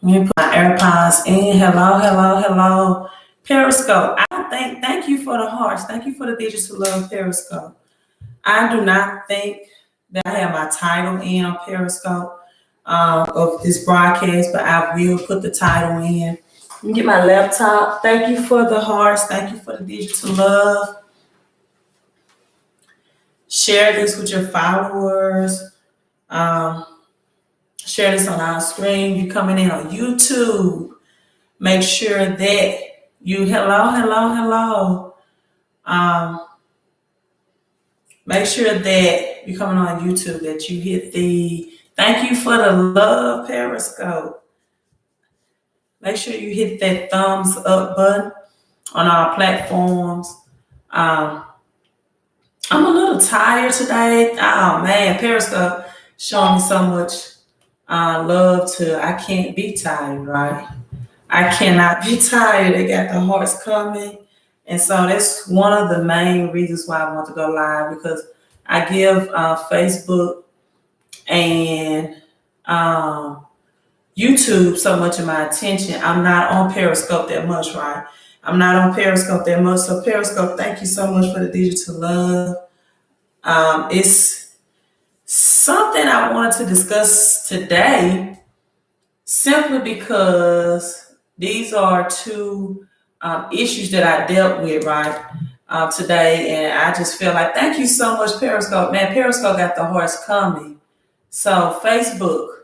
Let me put my AirPods in. Hello, hello, hello. Periscope. Thank you for the hearts. Thank you for the digital love, Periscope. I do not think that I have my title in on Periscope of this broadcast, but I will put the title in. Let me get my laptop. Thank you for the hearts. Thank you for the digital love. Share this with your followers. Share this on our screen. You coming in on YouTube. Make sure that hello. Make sure that you're coming on YouTube, that you hit thank you for the love, Periscope. Make sure you hit that thumbs up button on our platforms. I'm a little tired today. Oh man, Periscope showing me so much love I can't be tired, right? I cannot be tired. They got the hearts coming. And so that's one of the main reasons why I want to go live, because I give Facebook and YouTube so much of my attention. I'm not on Periscope that much, right? I'm not on Periscope that much. So Periscope, thank you so much for the digital love. It's something I wanted to discuss today simply because these are two issues that I dealt with, right, today. And I just feel like, thank you so much, Periscope. Man, Periscope got the hearts coming. So Facebook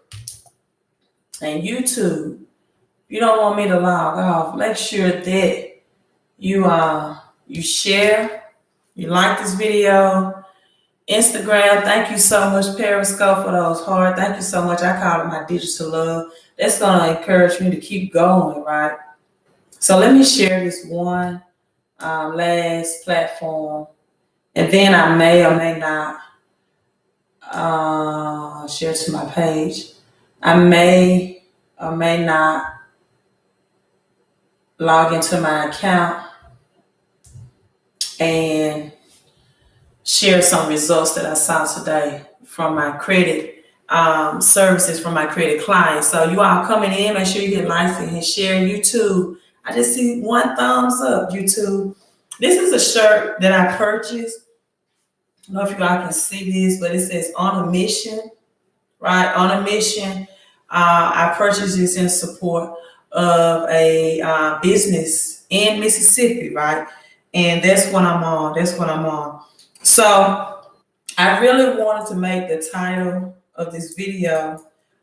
and YouTube, you don't want me to log off, make sure that you share, you like this video. Instagram, thank you so much, Periscope, for those hearts. Thank you so much. I call it my digital love. That's going to encourage me to keep going, right? So let me share this one last platform, and then I may or may not share to my page. I may or may not log into my account and share some results that I saw today from my credit services from my credit clients. So you all coming in, make sure you hit like and share. YouTube, I just see one thumbs up. YouTube, this is a shirt that I purchased. I don't know if you all can see this, but it says "On a Mission," right? On a mission. I purchased this in support of a business in Mississippi, right? And that's what I'm on. So I really wanted to make the title of this video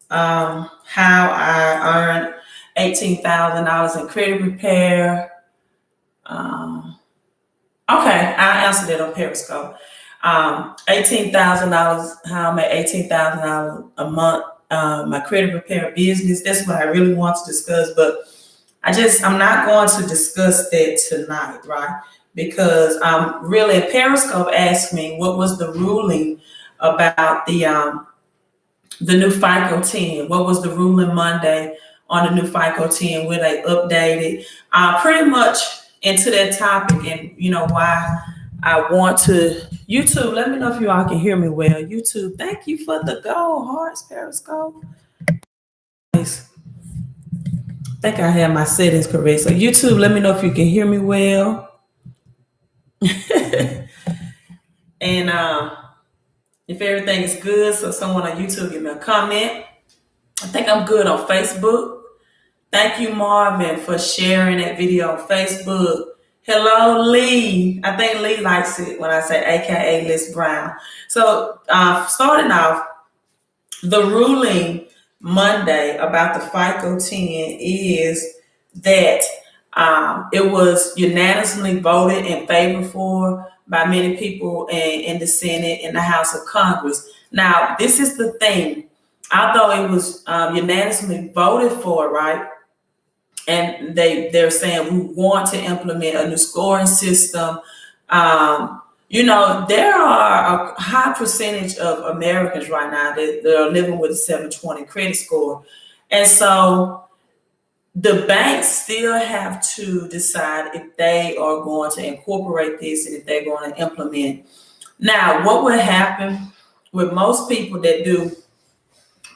how I earned $18,000 in credit repair. Okay, I answered that on Periscope. $18,000, how I made $18,000 a month, my credit repair business. That's what I really want to discuss, but I'm not going to discuss that tonight, right? Because really, Periscope asked me what was the ruling about the new FICO 10. What was the ruling Monday on the new FICO 10? Where they updated pretty much into that topic, and you know why I want to. YouTube, let me know if you all can hear me well. YouTube, thank you for the gold hearts, Periscope. Nice. I think I have my settings correct. So YouTube, let me know if you can hear me well. And if everything is good, so someone on YouTube give me a comment. I think I'm good on Facebook. Thank you, Marvin, for sharing that video on Facebook. Hello, Lee. I think Lee likes it when I say AKA Liz Brown. So starting off, the ruling Monday about the FICO 10 is that it was unanimously voted in favor for by many people in the Senate and the House of Congress. Now, this is the thing. Although it was unanimously voted for, right? And they're saying we want to implement a new scoring system. You know, there are a high percentage of Americans right now that are living with a 720 credit score. And so the banks still have to decide if they are going to incorporate this and if they're going to implement. Now, what would happen with most people that do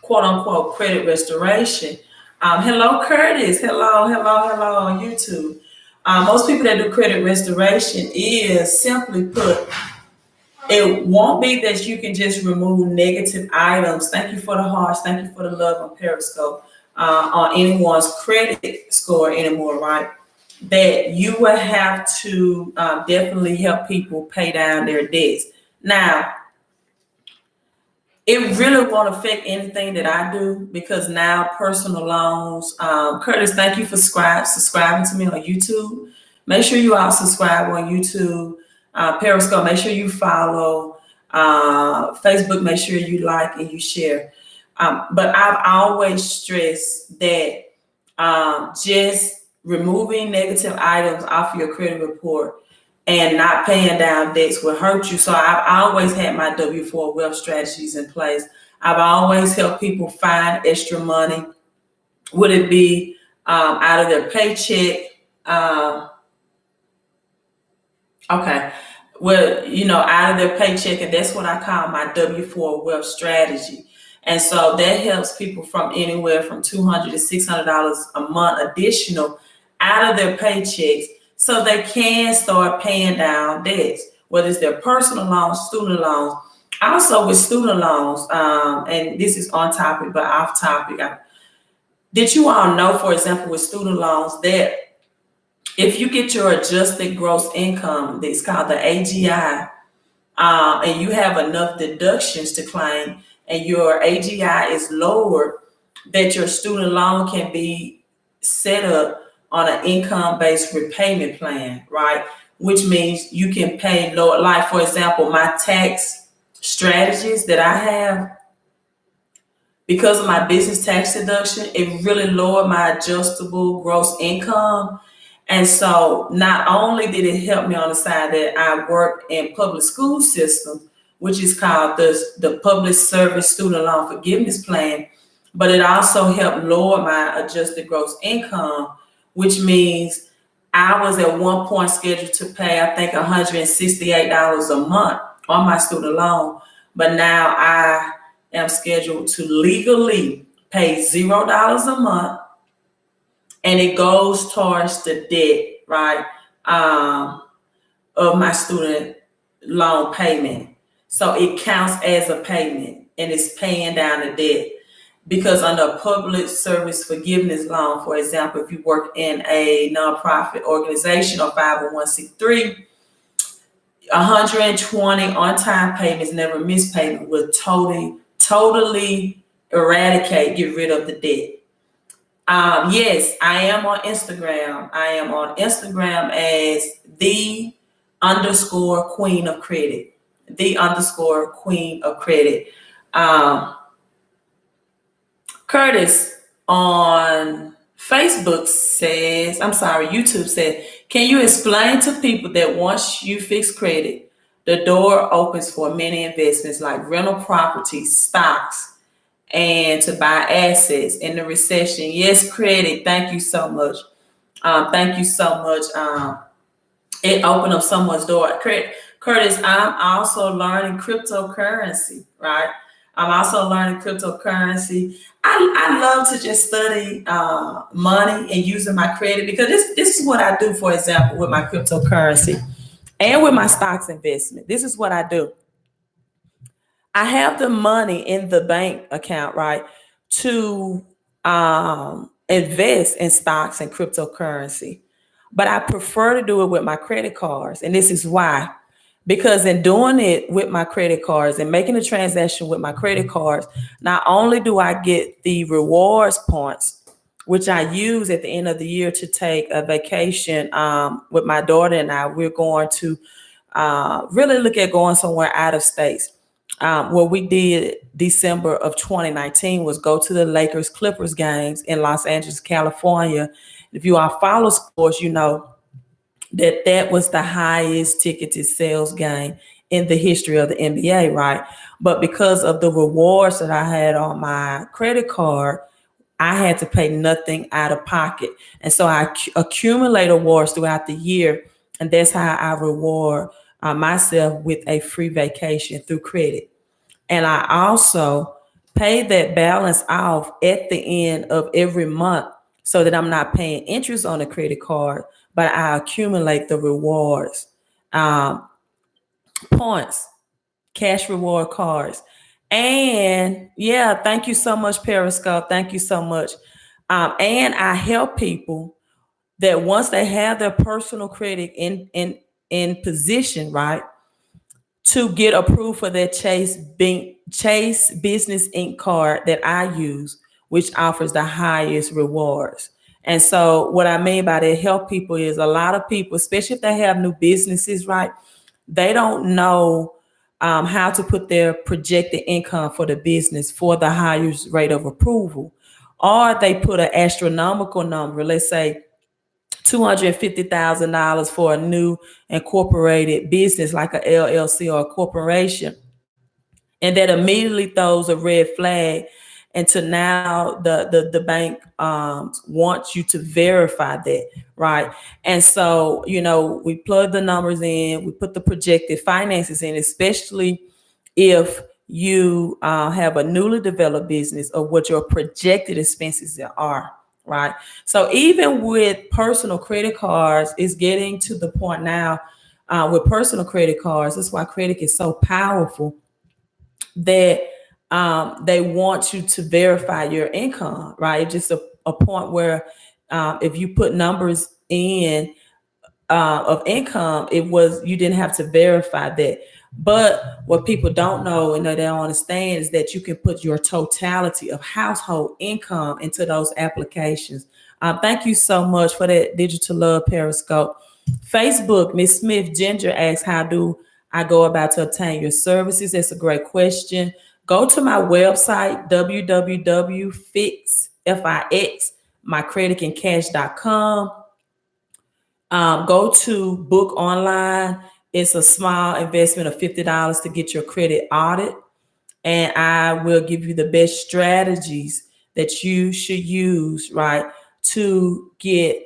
quote unquote credit restoration? Hello, Curtis. Hello on YouTube. Most people that do credit restoration is simply put, it won't be that you can just remove negative items. Thank you for the hearts. Thank you for the love on Periscope on anyone's credit score anymore, right? That you will have to definitely help people pay down their debts. Now, it really won't affect anything that I do because now personal loans. Curtis, thank you for subscribing to me on YouTube. Make sure you all subscribe on YouTube. Periscope, make sure you follow. Facebook, make sure you like and you share. But I've always stressed that just removing negative items off your credit report and not paying down debts will hurt you. So I've always had my W4 wealth strategies in place. I've always helped people find extra money. Would it be out of their paycheck? Okay. Well, out of their paycheck, and that's what I call my W4 wealth strategy. And so that helps people from anywhere from $200 to $600 a month additional out of their paychecks so they can start paying down debts, whether it's their personal loans, student loans. Also with student loans, and this is on topic but off topic. Did you all know, for example, with student loans that if you get your adjusted gross income, it's called the AGI, and you have enough deductions to claim and your AGI is lower, that your student loan can be set up on an income-based repayment plan, right? Which means you can pay lower. Like, for example, my tax strategies that I have, because of my business tax deduction, it really lowered my adjustable gross income. And so not only did it help me on the side that I work in public school system, which is called the Public Service Student Loan Forgiveness Plan, but it also helped lower my adjusted gross income, which means I was at one point scheduled to pay, I think, $168 a month on my student loan. But now I am scheduled to legally pay $0 a month, and it goes towards the debt, right, of my student loan payment. So it counts as a payment and it's paying down the debt. Because under a public service forgiveness loan, for example, if you work in a nonprofit organization or 501c3, 120 on-time payments, never missed payment, will totally eradicate, get rid of the debt. Yes, I am on Instagram. I am on Instagram as _Queen of Credit. _Queen of Credit. Curtis on Facebook says, YouTube said, can you explain to people that once you fix credit, the door opens for many investments like rental properties, stocks, and to buy assets in the recession? Yes, credit. Thank you so much. It opened up someone's door. Curtis, I'm also learning cryptocurrency, right? I'm also learning cryptocurrency. I love to just study money and using my credit, because this is what I do, for example, with my cryptocurrency and with my stocks investment. This is what I do. I have the money in the bank account, right, to invest in stocks and cryptocurrency. But I prefer to do it with my credit cards. And this is why. Because in doing it with my credit cards and making a transaction with my credit cards, not only do I get the rewards points, which I use at the end of the year to take a vacation with my daughter and I. We're going to really look at going somewhere out of state. What we did December of 2019 was go to the Lakers-Clippers games in Los Angeles, California. If you all follow sports, you know that was the highest ticketed sales game in the history of the NBA, right? But because of the rewards that I had on my credit card, I had to pay nothing out of pocket. And so I accumulate awards throughout the year, and that's how I reward myself with a free vacation through credit. And I also pay that balance off at the end of every month so that I'm not paying interest on the credit card, but I accumulate the rewards, um, points, cash reward cards. And yeah, thank you so much, Periscope. Thank you so much. And I help people that once they have their personal credit in position, right, to get approved for that Chase Business Inc. card that I use, which offers the highest rewards. And so what I mean by that, help people, is a lot of people, especially if they have new businesses, right, they don't know how to put their projected income for the business for the highest rate of approval. Or they put an astronomical number, let's say $250,000 for a new incorporated business like a LLC or a corporation. And that immediately throws a red flag. And to now the bank wants you to verify that, right? And so, we plug the numbers in, we put the projected finances in, especially if you have a newly developed business, or what your projected expenses are, right? So even with personal credit cards, it's getting to the point now with personal credit cards. That's why credit is so powerful, that they want you to verify your income, right? Just a point where if you put numbers in of income, you didn't have to verify that. But what people don't know and they don't understand is that you can put your totality of household income into those applications. Thank you so much for that, Digital Love Periscope. Facebook, Miss Smith Ginger asks, how do I go about to obtain your services? That's a great question. Go to my website, www.FICO.com. Go to Book Online. It's a small investment of $50 to get your credit audit. And I will give you the best strategies that you should use, right, to get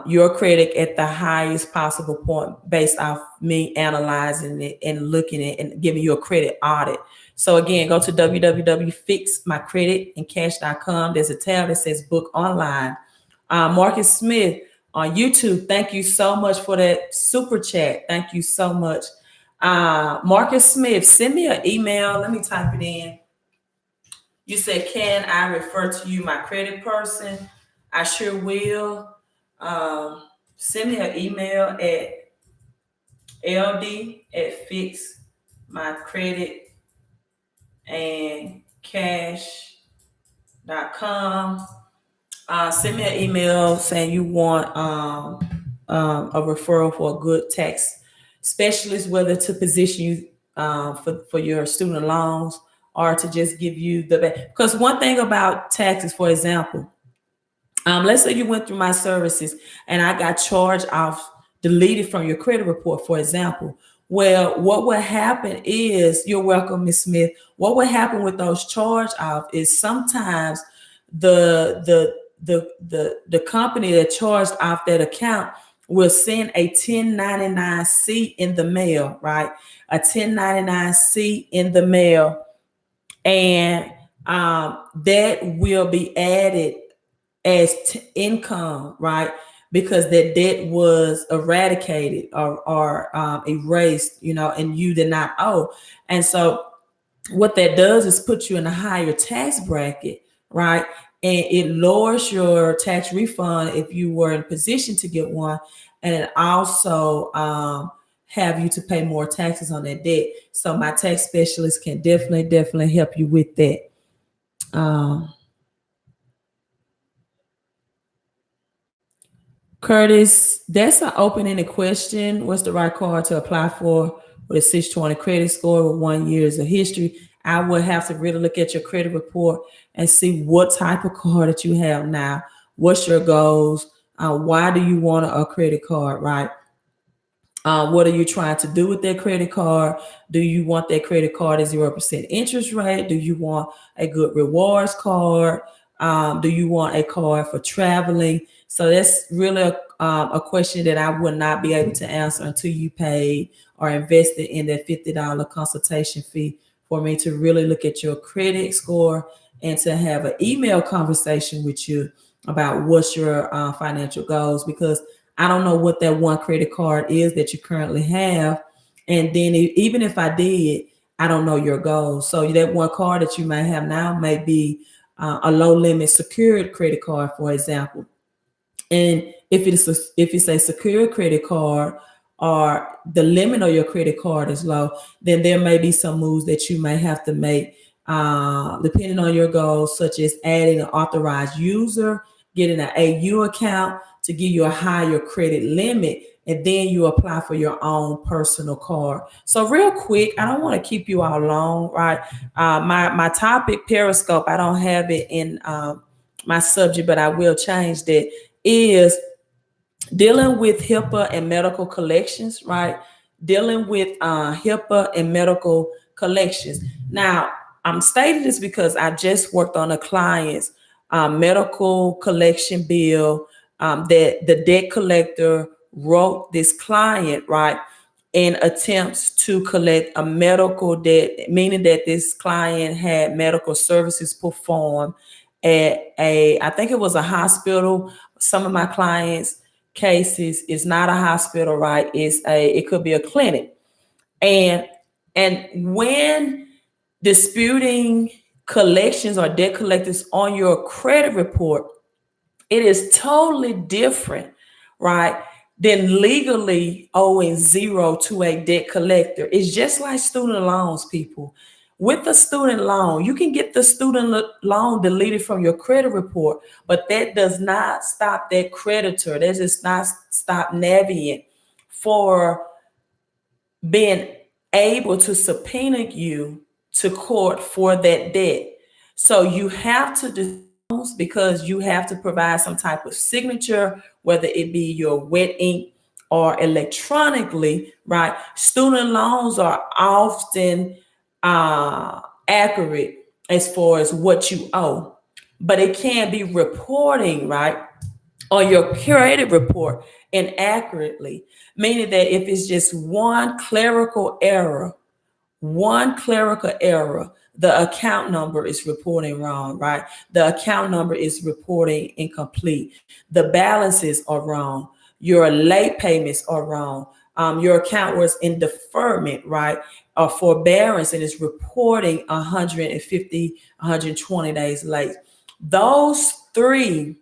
your credit at the highest possible point based off me analyzing it and looking at it and giving you a credit audit. So again, go to www.FICO.com. There's a tab that says Book Online. Marcus Smith on YouTube, thank you so much for that super chat. Thank you so much. Marcus Smith, send me an email. Let me type it in. You said, can I refer to you my credit person? I sure will. Send me an email at ld@fixmycreditandcash.com. Send me an email saying you want a referral for a good tax specialist, whether to position you for your student loans or to just give you because one thing about taxes, for example, let's say you went through my services and I got charged off, deleted from your credit report, for example. Well, what would happen is, you're welcome, Ms. Smith. What would happen with those charge off is sometimes the company that charged off that account will send a 1099-C in the mail, right? A 1099-C in the mail, and that will be added as income, right? Because that debt was eradicated or erased, and you did not owe. And so what that does is put you in a higher tax bracket, right? And it lowers your tax refund if you were in position to get one. And it also have you to pay more taxes on that debt. So my tax specialist can definitely help you with that. Curtis, that's an open-ended question. What's the right card to apply for with a 620 credit score with 1 year of history? I would have to really look at your credit report and see what type of card that you have now. What's your goals? Why do you want a credit card, right? What are you trying to do with that credit card? Do you want that credit card at 0% interest rate? Do you want a good rewards card? Do you want a card for traveling? So that's really a question that I would not be able to answer until you paid or invested in that $50 consultation fee for me to really look at your credit score and to have an email conversation with you about what's your financial goals, because I don't know what that one credit card is that you currently have. And then even if I did, I don't know your goals. So that one card that you may have now may be a low limit secured credit card, for example. And if it's a secure credit card, or the limit of your credit card is low, then there may be some moves that you may have to make, depending on your goals, such as adding an authorized user, getting an AU account to give you a higher credit limit, and then you apply for your own personal card. So real quick, I don't want to keep you all long, right? My topic, Periscope, I don't have it in my subject, but I will change that, is dealing with HIPAA and medical collections, right? Dealing with HIPAA and medical collections. Now, I'm stating this because I just worked on a client's medical collection bill, that the debt collector wrote this client, right, in attempts to collect a medical debt, meaning that this client had medical services performed at I think it was a hospital. Some of my clients' cases is not a hospital, right? It could be a clinic. And when disputing collections or debt collectors on your credit report, it is totally different, right, than legally owing zero to a debt collector. It's just like student loans, people. With a student loan, you can get the student loan deleted from your credit report, but that does not stop that creditor. That does not stop Navient for being able to subpoena you to court for that debt. So you have to, because you have to provide some type of signature, whether it be your wet ink or electronically, right? Student loans are often accurate as far as what you owe, but it can be reporting, right, on your credit report inaccurately, meaning that if it's just one clerical error, the account number is reporting wrong, right? The account number is reporting incomplete. The balances are wrong. Your late payments are wrong. Your account was in deferment, right? Or forbearance, and it's reporting 150, 120 days late. Those three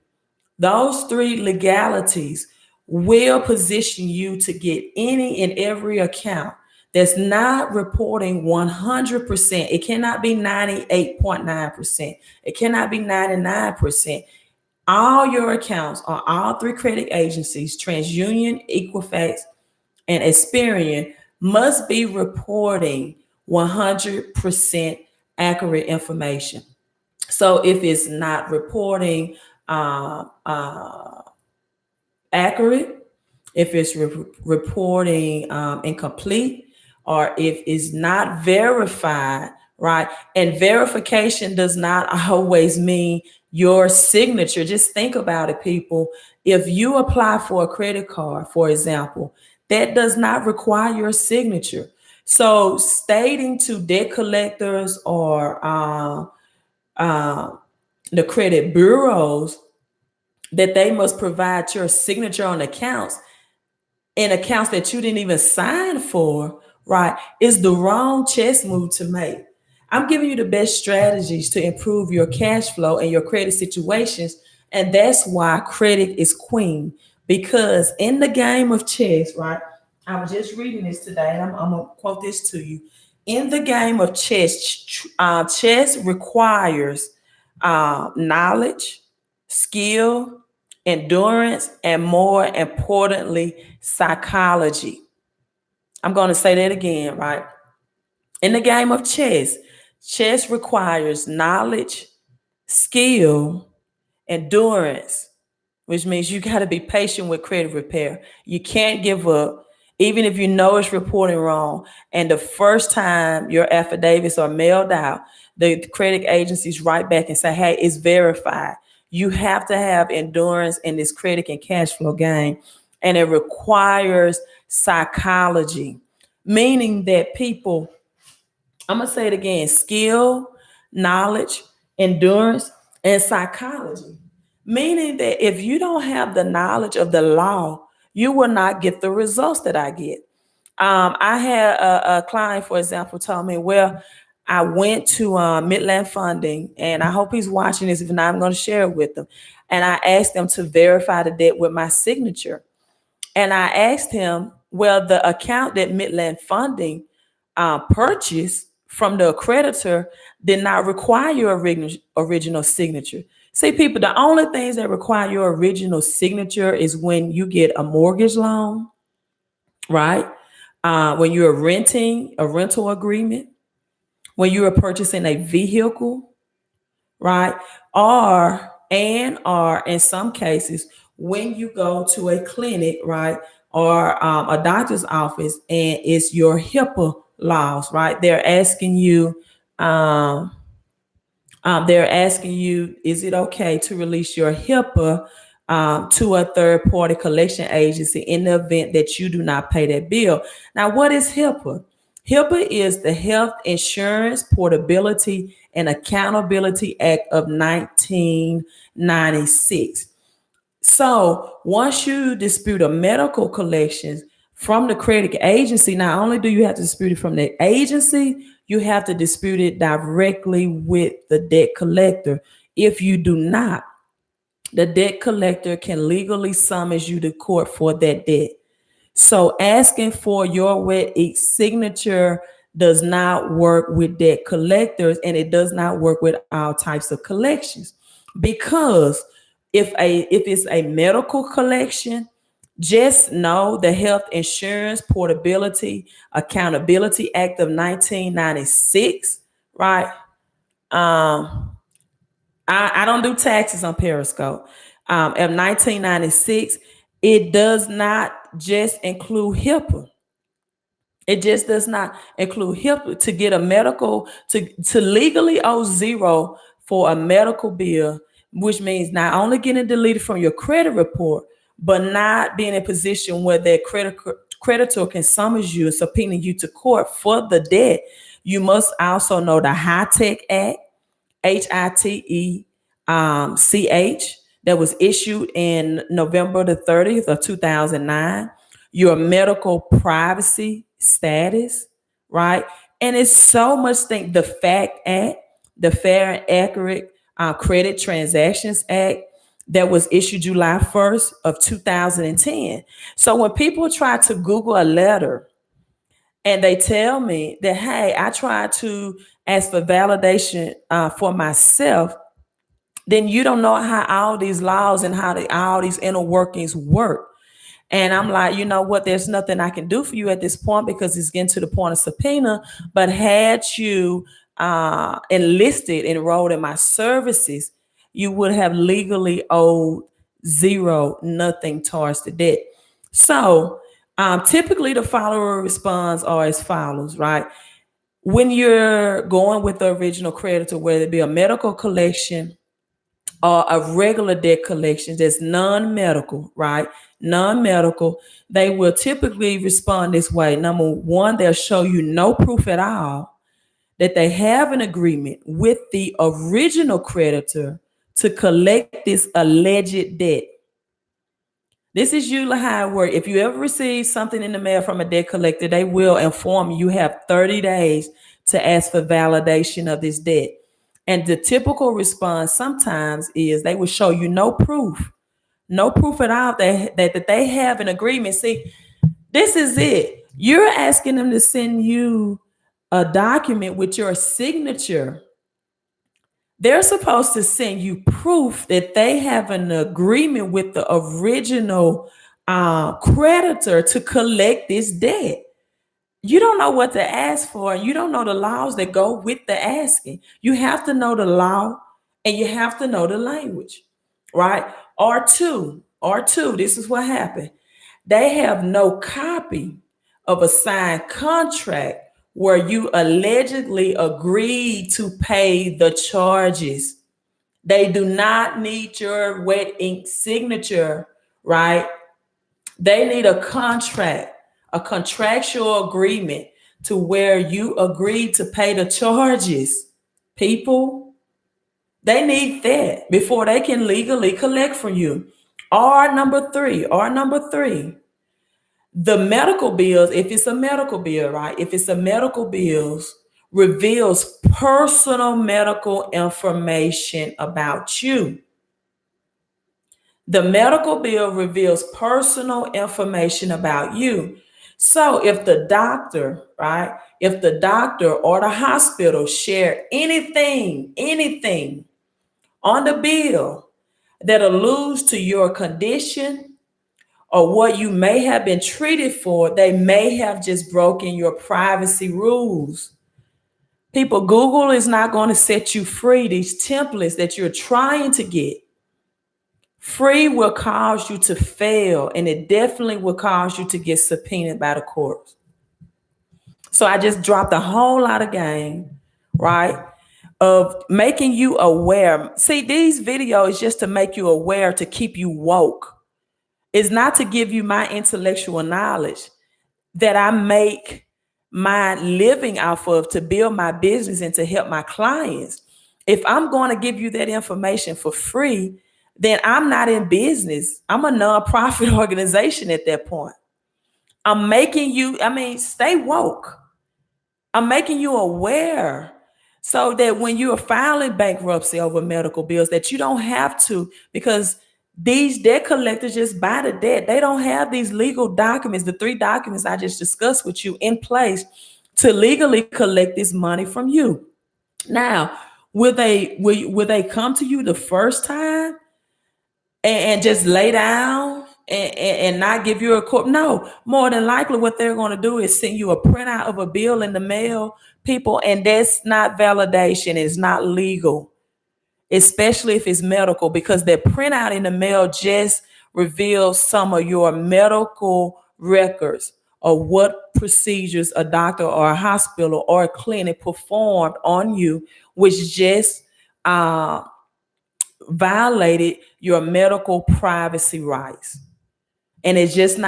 legalities will position you to get any and every account that's not reporting 100%. It cannot be 98.9%. It cannot be 99%. All your accounts on all three credit agencies, TransUnion, Equifax, and Experian, must be reporting 100% accurate information. So if it's not reporting accurate, if it's reporting incomplete, or if it's not verified, right? And verification does not always mean your signature. Just think about it, people. If you apply for a credit card, for example, that does not require your signature. So stating to debt collectors or the credit bureaus that they must provide your signature on accounts, in accounts that you didn't even sign for, right, is the wrong chess move to make. I'm giving you the best strategies to improve your cash flow and your credit situations. And that's why credit is queen. Because in the game of chess, right, I was just reading this today, and I'm going to quote this to you. In the game of chess, chess requires knowledge, skill, endurance, and more importantly, psychology. I'm going to say that again, right? In the game of chess, chess requires knowledge, skill, endurance, which means you got to be patient with credit repair. You can't give up, even if you know it's reporting wrong. And the first time your affidavits are mailed out, the credit agencies write back and say, hey, it's verified. You have to have endurance in this credit and cash flow game. And it requires psychology, meaning that people, I'm going to say it again: skill, knowledge, endurance, and psychology. Meaning that if you don't have the knowledge of the law, you will not get the results that I get. I had a client, for example, told me, well, I went to Midland Funding, and I hope he's watching this. If not, I'm going to share it with them. And I asked them to verify the debt with my signature. And I asked him, well, the account that Midland Funding purchased from the accreditor did not require your original signature. See, people, the only things that require your original signature is when you get a mortgage loan, right? When you're renting a rental agreement, when you are purchasing a vehicle, right? Or in some cases, when you go to a clinic, right? Or a doctor's office, and it's your HIPAA laws, right? Um, they're asking you, is it okay to release your HIPAA to a third party collection agency in the event that you do not pay that bill? Now, what is HIPAA? HIPAA is the Health Insurance Portability and Accountability Act of 1996. So once you dispute a medical collections from the credit agency, not only do you have to dispute it from the agency, you have to dispute it directly with the debt collector. If you do not, the debt collector can legally summons you to court for that debt. So asking for your wet ink signature does not work with debt collectors, and it does not work with all types of collections, because if it's a medical collection, just know the Health Insurance Portability Accountability Act of 1996, right? I don't do taxes on Periscope. Of 1996, it does not just include HIPAA. It just does not include HIPAA. To get a medical, to legally owe zero for a medical bill, which means not only getting deleted from your credit report, but not being in a position where that creditor can summons you and subpoena you to court for the debt. You must also know the HITECH Act, HITECH, that was issued in November the 30th of 2009, your medical privacy status, right? And it's so much thing. The FACT Act, the Fair and Accurate Credit Transactions Act, that was issued July 1st of 2010. So when people try to Google a letter and they tell me that, hey, I tried to ask for validation for myself, then you don't know how all these laws and how all these inner workings work. And I'm like, you know what? There's nothing I can do for you at this point, because it's getting to the point of subpoena. But had you enrolled in my services, you would have legally owed zero, nothing towards the debt. So typically the follower response are as follows, right? When you're going with the original creditor, whether it be a medical collection or a regular debt collection that's non-medical, right? Non-medical, they will typically respond this way. Number one, they'll show you no proof at all that they have an agreement with the original creditor to collect this alleged debt. This is usually how it works. If you ever receive something in the mail from a debt collector, they will inform you you have 30 days to ask for validation of this debt. And the typical response sometimes is they will show you no proof at all that they have an agreement. See, this is it. You're asking them to send you a document with your signature. They're supposed to send you proof that they have an agreement with the original creditor to collect this debt. You don't know what to ask for. You don't know the laws that go with the asking. You have to know the law, and you have to know the language, right? R2, this is what happened. They have no copy of a signed contract where you allegedly agreed to pay the charges. They do not need your wet ink signature, right? They need a contract, a contractual agreement to where you agreed to pay the charges. People, they need that before they can legally collect from you. R number three, the medical bills, if it's a medical bill, right? If it's a medical bills, reveals personal medical information about you. The medical bill reveals personal information about you. So if the doctor, right, if the doctor or the hospital share anything on the bill that alludes to your condition or what you may have been treated for, they may have just broken your privacy rules. People, Google is not going to set you free. These templates that you're trying to get free will cause you to fail, and it definitely will cause you to get subpoenaed by the courts. So I just dropped a whole lot of game, right? Of making you aware. See, these videos just to make you aware, to keep you woke. It's not to give you my intellectual knowledge that I make my living off of to build my business and to help my clients. If I'm going to give you that information for free, then I'm not in business. I'm a nonprofit organization at that point. I'm making you, stay woke. I'm making you aware so that when you are filing bankruptcy over medical bills, that you don't have to, because these debt collectors just buy the debt. They don't have these legal documents, the 3 documents I just discussed with you, in place to legally collect this money from you. Now, will they come to you the first time and just lay down and not give you a court? No, more than likely what they're going to do is send you a printout of a bill in the mail, people, and that's not validation. It's not legal, especially if it's medical, because that printout in the mail just reveals some of your medical records or what procedures a doctor or a hospital or a clinic performed on you, which just violated your medical privacy rights. And it just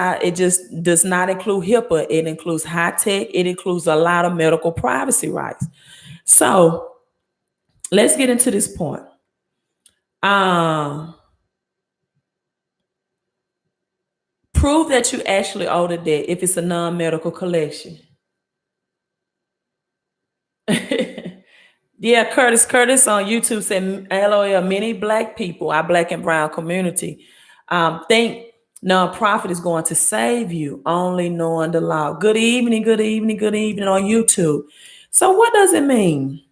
does not include HIPAA. It includes high tech. It includes a lot of medical privacy rights. So let's get into this point. Prove that you actually owe the debt if it's a non-medical collection. Yeah, Curtis on YouTube said, LOL, many Black people, our Black and brown community, think nonprofit is going to save you, only knowing the law. Good evening on YouTube. So what does it mean?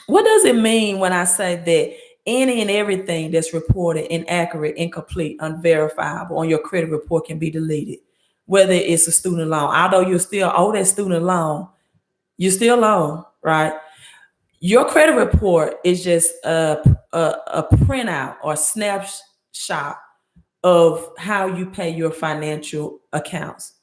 What does it mean when I say that any and everything that's reported inaccurate, incomplete, unverifiable on your credit report can be deleted? Whether it's a student loan, although you still owe that student loan, you still owe, right? Your credit report is just a printout or snapshot of how you pay your financial accounts.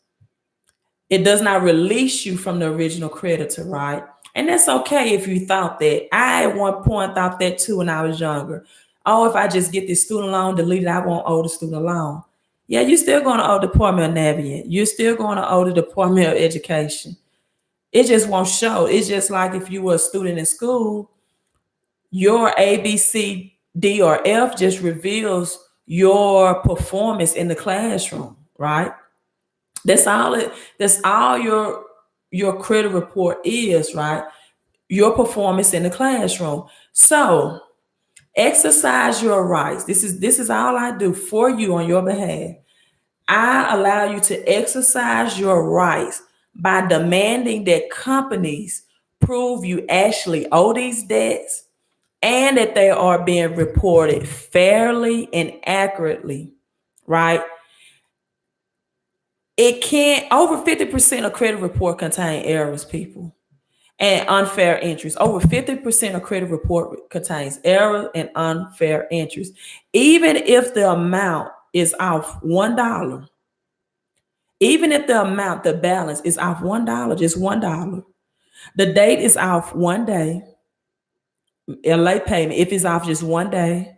It does not release you from the original creditor, right? And that's okay if you thought that. I at one point thought that too when I was younger. Oh, if I just get this student loan deleted, I won't owe the student loan. Yeah, you're still going to owe the Department of Navigation. You're still going to owe the Department of Education. It just won't show. It's just like if you were a student in school, your A, B, C, D, or F just reveals your performance in the classroom, right? That's all your credit report is, right? Your performance in the classroom. So exercise your rights. This is all I do for you on your behalf. I allow you to exercise your rights by demanding that companies prove you actually owe these debts and that they are being reported fairly and accurately, right? It can't, over 50% of credit report contain errors, people, and unfair entries. Over 50% of credit report contains errors and unfair entries. Even if the amount is off $1, even if the balance is off $1, just $1, the date is off 1 day, a late payment, if it's off just 1 day,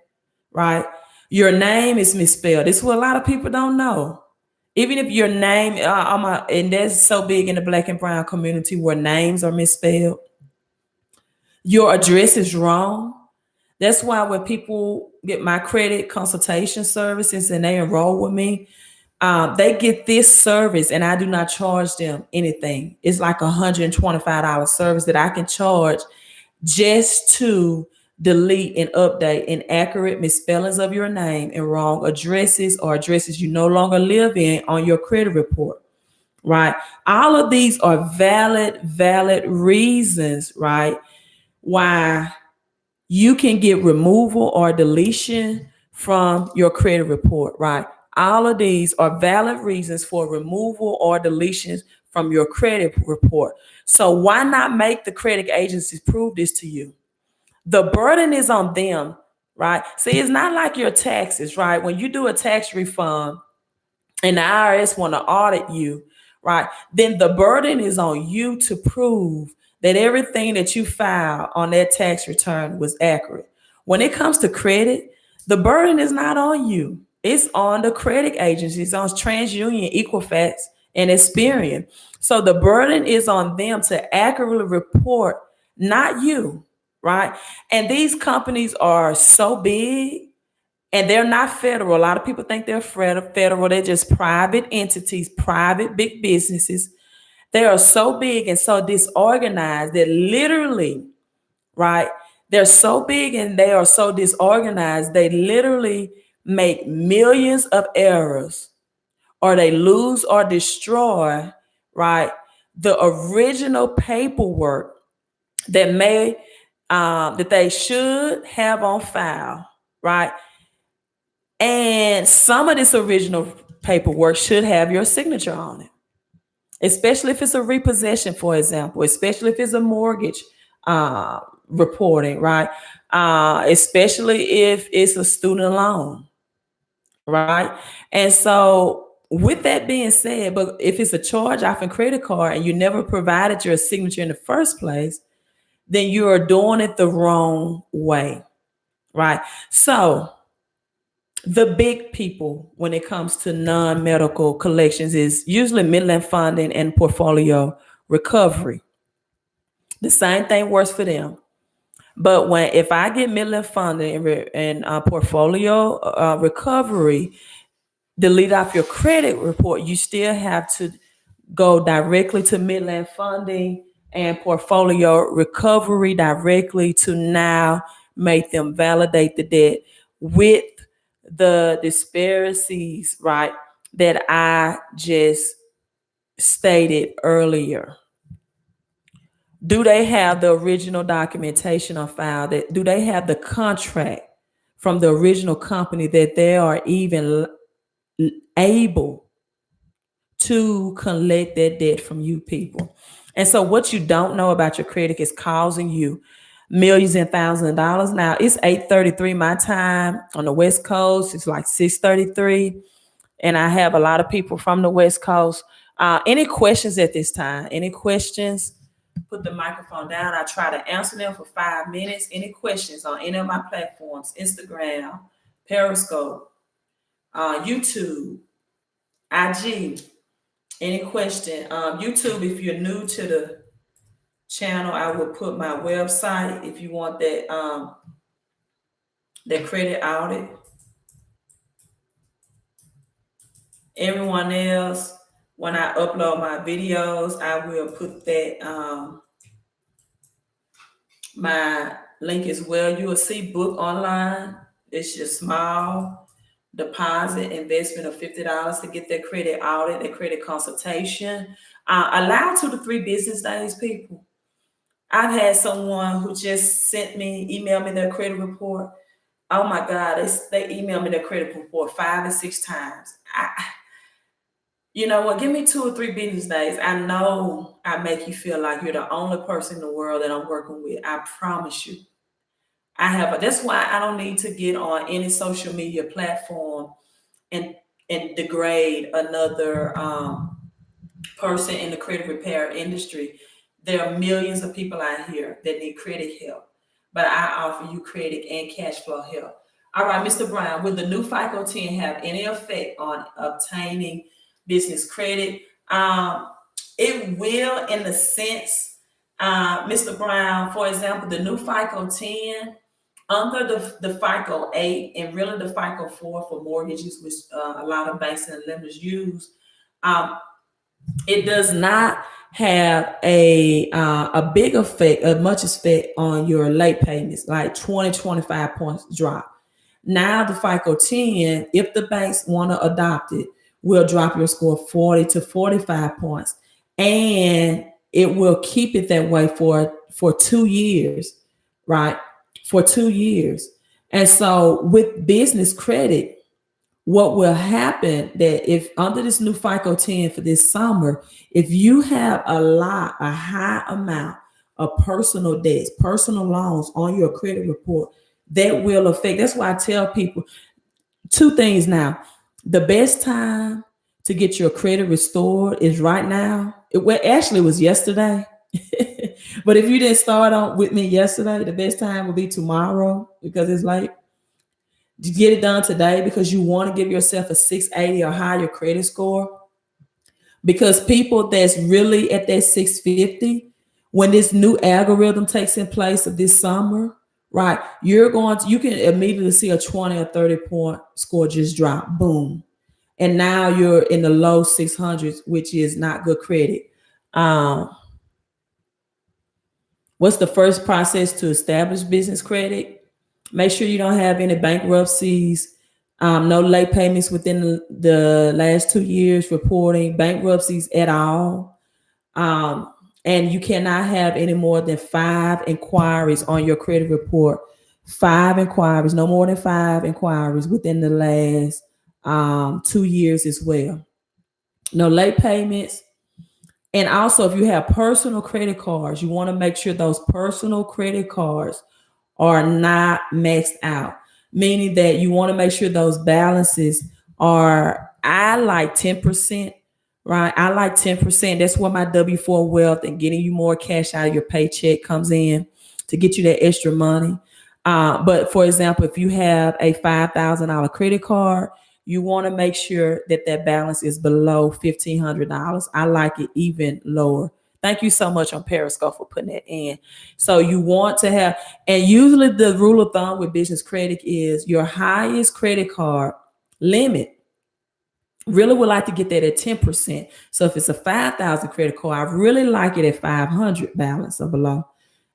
right? Your name is misspelled. This is what a lot of people don't know. Even if your name, and that's so big in the Black and brown community where names are misspelled, your address is wrong. That's why when people get my credit consultation services and they enroll with me, they get this service and I do not charge them anything. It's like $125 service that I can charge just to delete and update inaccurate misspellings of your name and wrong addresses or addresses you no longer live in on your credit report, right? All of these are valid reasons, right? Why you can get removal or deletion from your credit report, right? All of these are valid reasons for removal or deletions from your credit report. So why not make the credit agencies prove this to you? The burden is on them, right? See, it's not like your taxes, right? When you do a tax refund and the IRS want to audit you, right? Then the burden is on you to prove that everything that you filed on that tax return was accurate. When it comes to credit, the burden is not on you. It's on the credit agencies, on TransUnion, Equifax, and Experian. So the burden is on them to accurately report, not you, right? And these companies are so big and they're not federal. A lot of people think they're federal. They're just private entities, private big businesses. They are so big and so disorganized that literally, right? They're so big and they are so disorganized, they literally make millions of errors or they lose or destroy, right? The original paperwork that that they should have on file, right? And some of this original paperwork should have your signature on it, especially if it's a repossession, for example, especially if it's a mortgage reporting, right? Especially if it's a student loan, right? And so, with that being said, but if it's a charge off and credit card and you never provided your signature in the first place, then you are doing it the wrong way, right? So, the big people when it comes to non-medical collections is usually Midland funding and portfolio recovery. The same thing works for them. But if I get Midland funding and portfolio recovery, delete off your credit report, you still have to go directly to Midland funding and portfolio recovery directly to now make them validate the debt with the disparities, right, that I just stated earlier. Do they have the original documentation on file? Do they have the contract from the original company that they are even able to collect that debt from you people? And so what you don't know about your credit is causing you millions and thousands of dollars. Now it's 8:33 my time on the West Coast. It's like 6:33. And I have a lot of people from the West Coast. Any questions at this time? Any questions? Put the microphone down. I try to answer them for 5 minutes. Any questions on any of my platforms? Instagram, Periscope, YouTube, IG. Any question? YouTube, if you're new to the channel, I will put my website if you want that credit audit. Everyone else, when I upload my videos, I will put that my link as well. You will see book online. It's your small deposit investment of $50 to get that credit audit, that credit consultation. Allow 2 to 3 business days, people. I've had someone who just emailed me their credit report. Oh my God, they emailed me their credit report 5 and 6 times. You know what? Give me 2 or 3 business days. I know I make you feel like you're the only person in the world that I'm working with. I promise you. That's why I don't need to get on any social media platform and degrade another person in the credit repair industry. There are millions of people out here that need credit help, but I offer you credit and cash flow help. All right, Mr. Brown, will the new FICO 10 have any effect on obtaining business credit. It will, in the sense, Mr. Brown, for example, the new FICO 10 under the FICO 8 and really the FICO 4 for mortgages, which a lot of banks and lenders use. It does not have a big effect, a much effect on your late payments, like 20-25 points drop. Now the FICO 10, if the banks want to adopt it, will drop your score 40 to 45 points. And it will keep it that way for 2 years, right? For 2 years. And so with business credit, what will happen that if under this new FICO 10 for this summer, if you have a high amount of personal debts, personal loans on your credit report, that will affect. That's why I tell people two things now. The best time to get your credit restored is right now. Actually, it was yesterday. But if you didn't start on with me yesterday, the best time will be tomorrow because it's like, to get it done today because you want to give yourself a 680 or higher credit score. Because people that's really at that 650, when this new algorithm takes in place of this summer, right, you can immediately see a 20 or 30 point score just drop, boom. And now you're in the low 600s, which is not good credit. What's the first process to establish business credit? Make sure you don't have any bankruptcies, no late payments within the last 2 years, reporting bankruptcies at all. And you cannot have any more than 5 inquiries on your credit report. 5 inquiries, no more than 5 inquiries within the last 2 years as well. No late payments. And also, if you have personal credit cards, you want to make sure those personal credit cards are not maxed out, meaning that you want to make sure those balances are, I like 10%, right? I like 10%. That's where my W4 wealth and getting you more cash out of your paycheck comes in to get you that extra money. But for example, if you have a $5,000 credit card, you want to make sure that that balance is below $1,500. I like it even lower. Thank you so much on Periscope for putting that in. So you want to have, and usually the rule of thumb with business credit is your highest credit card limit. Really would like to get that at 10%. So if it's a 5,000 credit card, I really like it at 500 balance or below.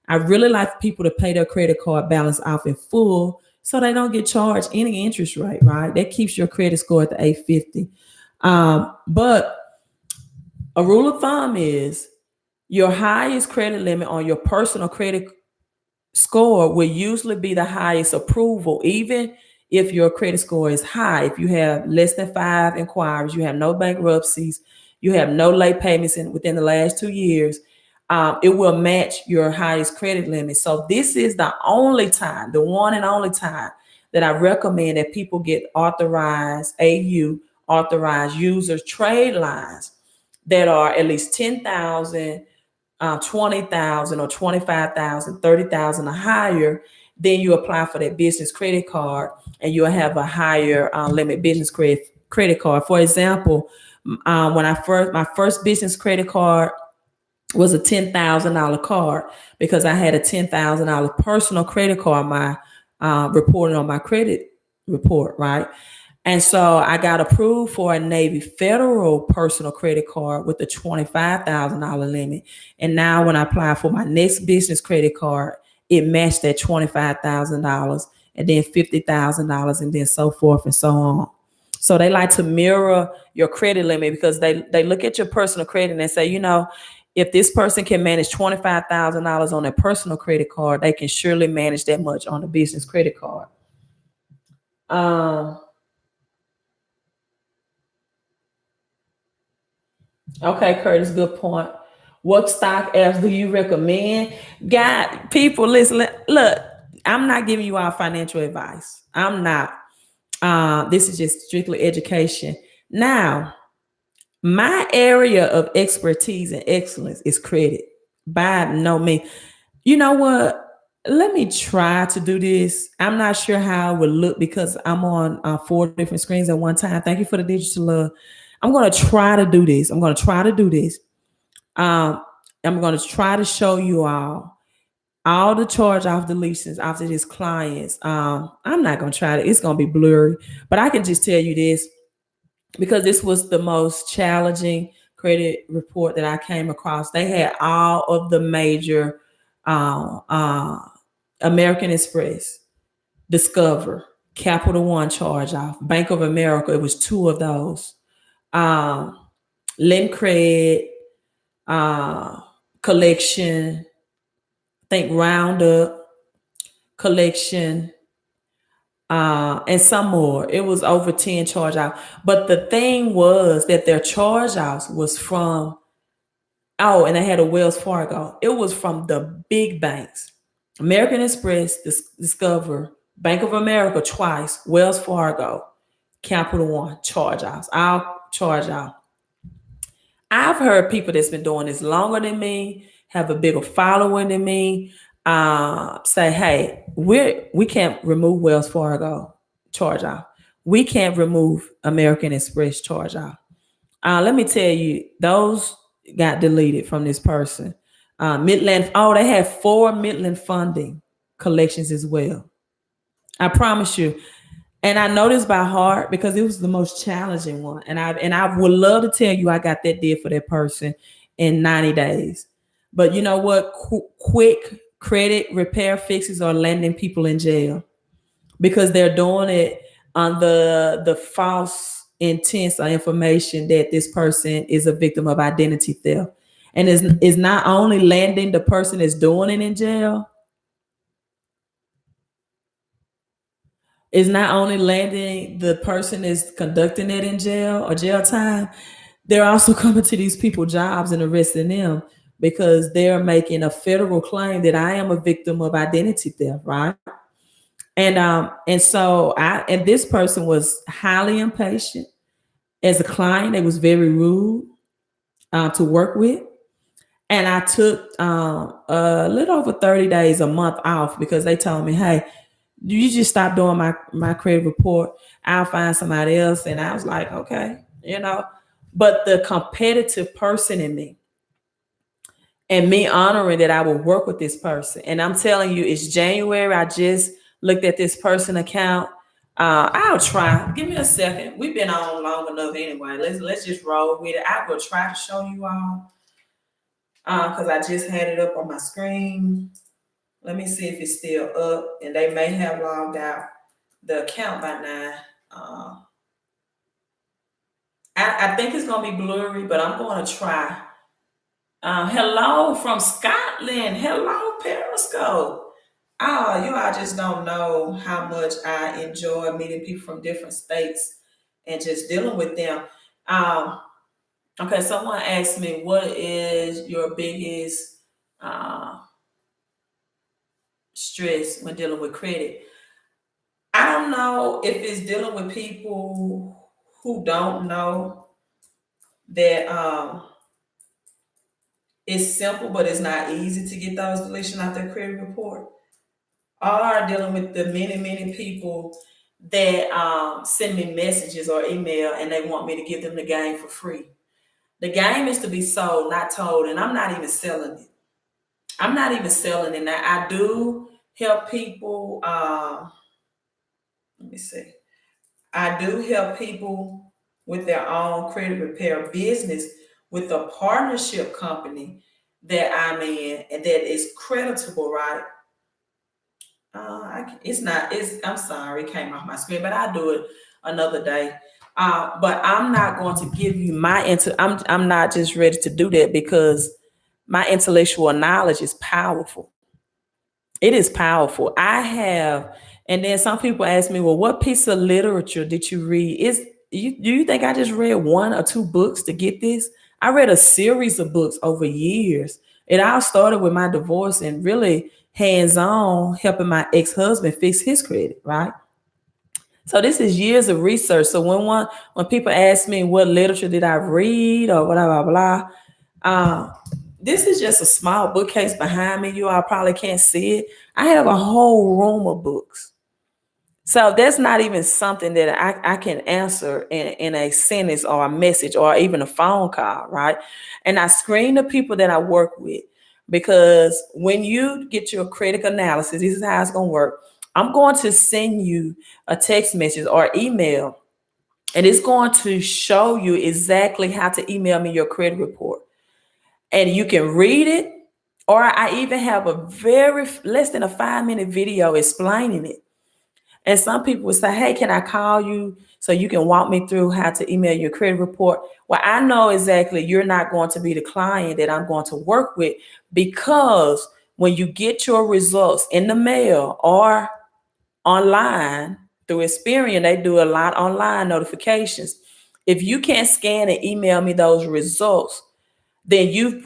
I really like people to pay their credit card balance off in full so they don't get charged any interest rate, right? That keeps your credit score at the 850. But a rule of thumb is your highest credit limit on your personal credit score will usually be the highest approval, even if your credit score is high. If you have less than 5 inquiries, you have no bankruptcies, you have no late payments within the last 2 years, it will match your highest credit limit. So this is the only time, the one and only time that I recommend that people get authorized authorized users trade lines that are at least 10,000, 20,000 or 25,000, 30,000 or higher. Then you apply for that business credit card and you'll have a higher limit business credit card. For example, when my first business credit card was a $10,000 card because I had a $10,000 personal credit card, reporting on my credit report, right? And so I got approved for a Navy Federal personal credit card with a $25,000 limit. And now when I apply for my next business credit card, it matched that $25,000 and then $50,000 and then so forth and so on. So they like to mirror your credit limit because they look at your personal credit and say, if this person can manage $25,000 on their personal credit card, they can surely manage that much on a business credit card. Okay, Curtis, good point. What stock apps do you recommend? People, listen, look, I'm not giving you all financial advice. I'm not. This is just strictly education. Now, my area of expertise and excellence is credit. By no means. You know what? Let me try to do this. I'm not sure how it would look because I'm on 4 different screens at one time. Thank you for the digital love. I'm going to try to do this. I'm going to try to do this. Um, I'm going to try to show you all the charge off deletions after this clients. I'm not going to try to, it's going to be blurry, but I can just tell you this because this was the most challenging credit report that I came across. They had all of the major uh, uh, American Express, Discover, Capital One charge off, Bank of America. It was two of those. Um, 𝒞𝓄𝓃, uh, collection, I think Roundup, collection, and some more. It was over 10 charge out. But the thing was that their charge outs was from, oh, and they had a Wells Fargo. It was from the big banks. American Express, Discover, Bank of America twice, Wells Fargo, Capital One, charge outs. I'll charge out. I've heard people that's been doing this longer than me, have a bigger following than me, say, "Hey, we can't remove Wells Fargo charge off. We can't remove American Express charge off." Let me tell you, those got deleted from this person. Midland, oh, they had 4 Midland funding collections as well. I promise you. And I know this by heart because it was the most challenging one. And I would love to tell you I got that did for that person in 90 days. But you know what? Quick credit repair fixes are landing people in jail because they're doing it on the false intents or information that this person is a victim of identity theft. And is not only landing the person that's doing it in jail, is not only landing the person is conducting it in jail or jail time, they're also coming to these people jobs and arresting them because they're making a federal claim that I am a victim of identity theft, right? And so and this person was highly impatient as a client. It was very rude to work with. And I took a little over 30 days, a month off because they told me, hey, you just stop doing my credit report. I'll find somebody else. And I was like, okay, But the competitive person in me and me honoring that I will work with this person. And I'm telling you, it's January. I just looked at this person account. I'll try. Give me a second. We've been on long enough anyway. Let's just roll with it. I will try to show you all because I just had it up on my screen. Let me see if it's still up, and they may have logged out the account by now. I think it's gonna be blurry, but I'm gonna try. Hello from Scotland. Hello, Periscope. Oh, you all just don't know how much I enjoy meeting people from different states and just dealing with them. Okay, someone asked me, what is your biggest stress when dealing with credit? I don't know if it's dealing with people who don't know that it's simple, but it's not easy to get those deletion out their credit report. Or dealing with the many, many people that send me messages or email and they want me to give them the game for free. The game is to be sold, not told, and I'm not even selling it. I'm not even selling it. Now, I do help people. Let me see. I do help people with their own credit repair business with a partnership company that I'm in and that is creditable, right? It's not. I'm sorry, it came off my screen, but I'll do it another day. But I'm not going to give you my I'm not just ready to do that because my intellectual knowledge is powerful. It is powerful. And then some people ask me, well, what piece of literature did you read? Do you think I just read 1 or 2 books to get this? I read a series of books over years. It all started with my divorce and really hands-on helping my ex-husband fix his credit, right? So this is years of research. So when people ask me what literature did I read or blah blah blah, this is just a small bookcase behind me. You all probably can't see it. I have a whole room of books. So that's not even something that I can answer in a sentence or a message or even a phone call, right? And I screen the people that I work with, because when you get your credit analysis, this is how it's going to work. I'm going to send you a text message or email, and it's going to show you exactly how to email me your credit report. And you can read it, or I even have a very less than a 5-minute video explaining it. And some people would say, hey, can I call you so you can walk me through how to email your credit report? Well, I know exactly you're not going to be the client that I'm going to work with, because when you get your results in the mail or online through Experian, they do a lot online notifications. If you can't scan and email me those results, then you've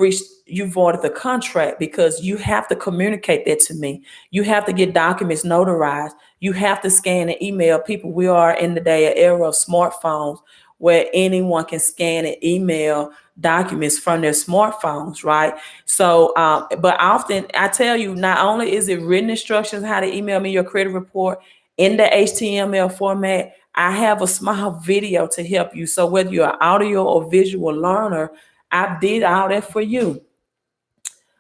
voided the contract, because you have to communicate that to me. You have to get documents notarized. You have to scan and email people. We are in the day of era of smartphones, where anyone can scan and email documents from their smartphones, right? So, but often I tell you, not only is it written instructions how to email me your credit report in the HTML format, I have a small video to help you. So whether you're an audio or visual learner, I did all that for you.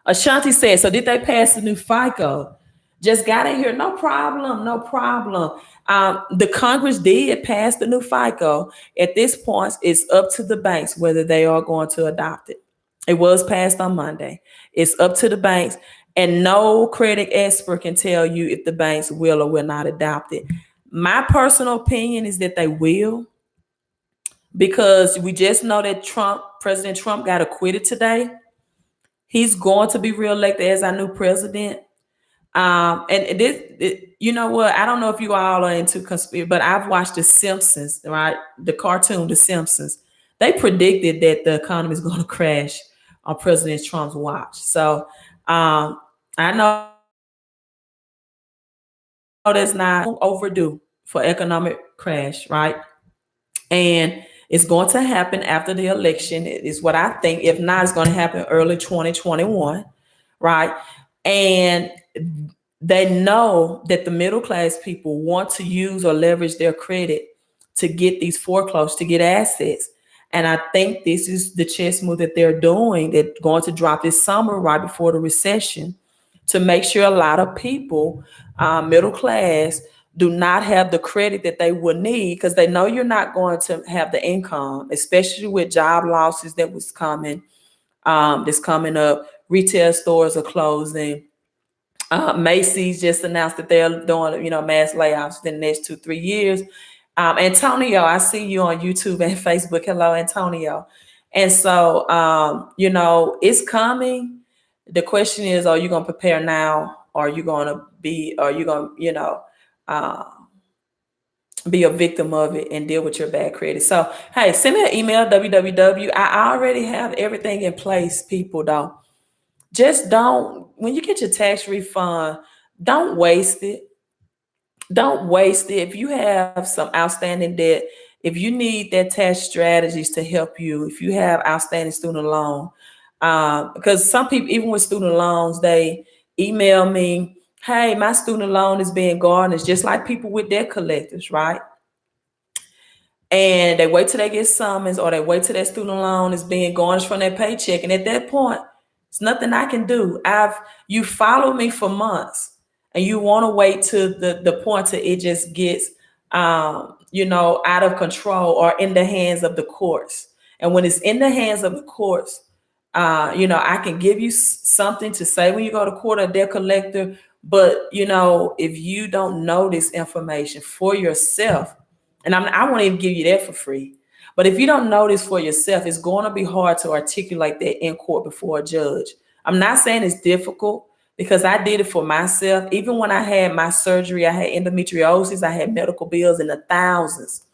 Ashanti said, so did they pass the new FICO? Just got in here. No problem. No problem. The Congress did pass the new FICO. At this point, it's up to the banks whether they are going to adopt it. It was passed on Monday. It's up to the banks, and no credit expert can tell you if the banks will or will not adopt it. My personal opinion is that they will, because we just know that President Trump got acquitted today. He's going to be reelected as our new president. And you know what? I don't know if you all are into conspiracy, but I've watched The Simpsons, right? The cartoon, The Simpsons. They predicted that the economy is going to crash on President Trump's watch. So I know that's not overdue for economic crash, right? And it's going to happen after the election, is what I think. If not, it's going to happen early 2021, right? And they know that the middle class people want to use or leverage their credit to get these foreclosed, to get assets. And I think this is the chess move that they're doing. They're going to drop this summer right before the recession, to make sure a lot of people, middle class, do not have the credit that they would need, because they know you're not going to have the income, especially with job losses that was coming, that's coming up. Retail stores are closing. Macy's just announced that they're doing, mass layoffs in the next 2-3 years. Antonio, I see you on YouTube and Facebook. Hello, Antonio. And so, it's coming. The question is, are you going to prepare now? Are you going to be a victim of it and deal with your bad credit? So, hey, send me an email, www. I already have everything in place, people, though. Just don't, when you get your tax refund, don't waste it. Don't waste it. If you have some outstanding debt, if you need that tax strategies to help you, if you have outstanding student loan, because some people, even with student loans, they email me, hey, my student loan is being garnished, just like people with debt collectors, right? And they wait till they get summons, or they wait till that student loan is being garnished from their paycheck. And at that point, it's nothing I can do. You followed me for months, and you want to wait to the point till it just gets out of control or in the hands of the courts. And when it's in the hands of the courts, I can give you something to say when you go to court, or debt collector. But if you don't know this information for yourself, and I won't even give you that for free. But if you don't know this for yourself, it's going to be hard to articulate that in court before a judge. I'm not saying it's difficult, because I did it for myself. Even when I had my surgery, I had endometriosis, I had medical bills in the thousands.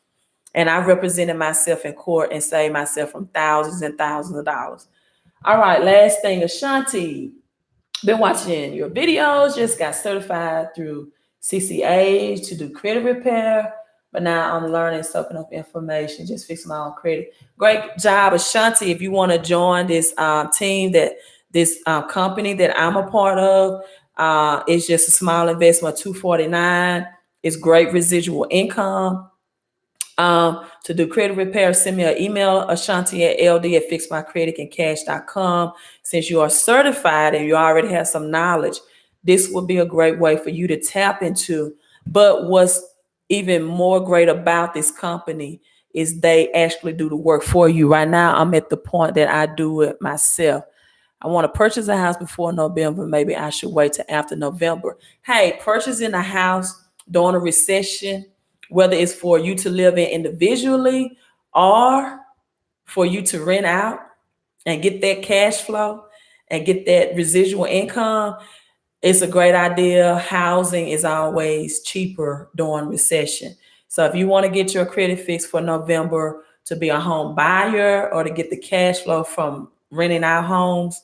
And I represented myself in court and saved myself from thousands and thousands of dollars. All right, last thing, Ashanti. Been watching your videos, just got certified through CCA to do credit repair. But now I'm learning, soaking up information, just fix my own credit. Great job, Ashanti. If you want to join this team, this company that I'm a part of, it's just a small investment, $249. It's great residual income. To do credit repair, send me an email, Ashanti at LD at fixmycreditandcash.com. Since you are certified and you already have some knowledge, this will be a great way for you to tap into. But what's even more great about this company is they actually do the work for you. Right now, I'm at the point that I do it myself. I want to purchase a house before November. Maybe I should wait till after November. Hey, purchasing a house during a recession, whether it's for you to live in individually or for you to rent out and get that cash flow and get that residual income, it's a great idea. Housing is always cheaper during recession. So if you want to get your credit fixed for November to be a home buyer or to get the cash flow from renting out homes,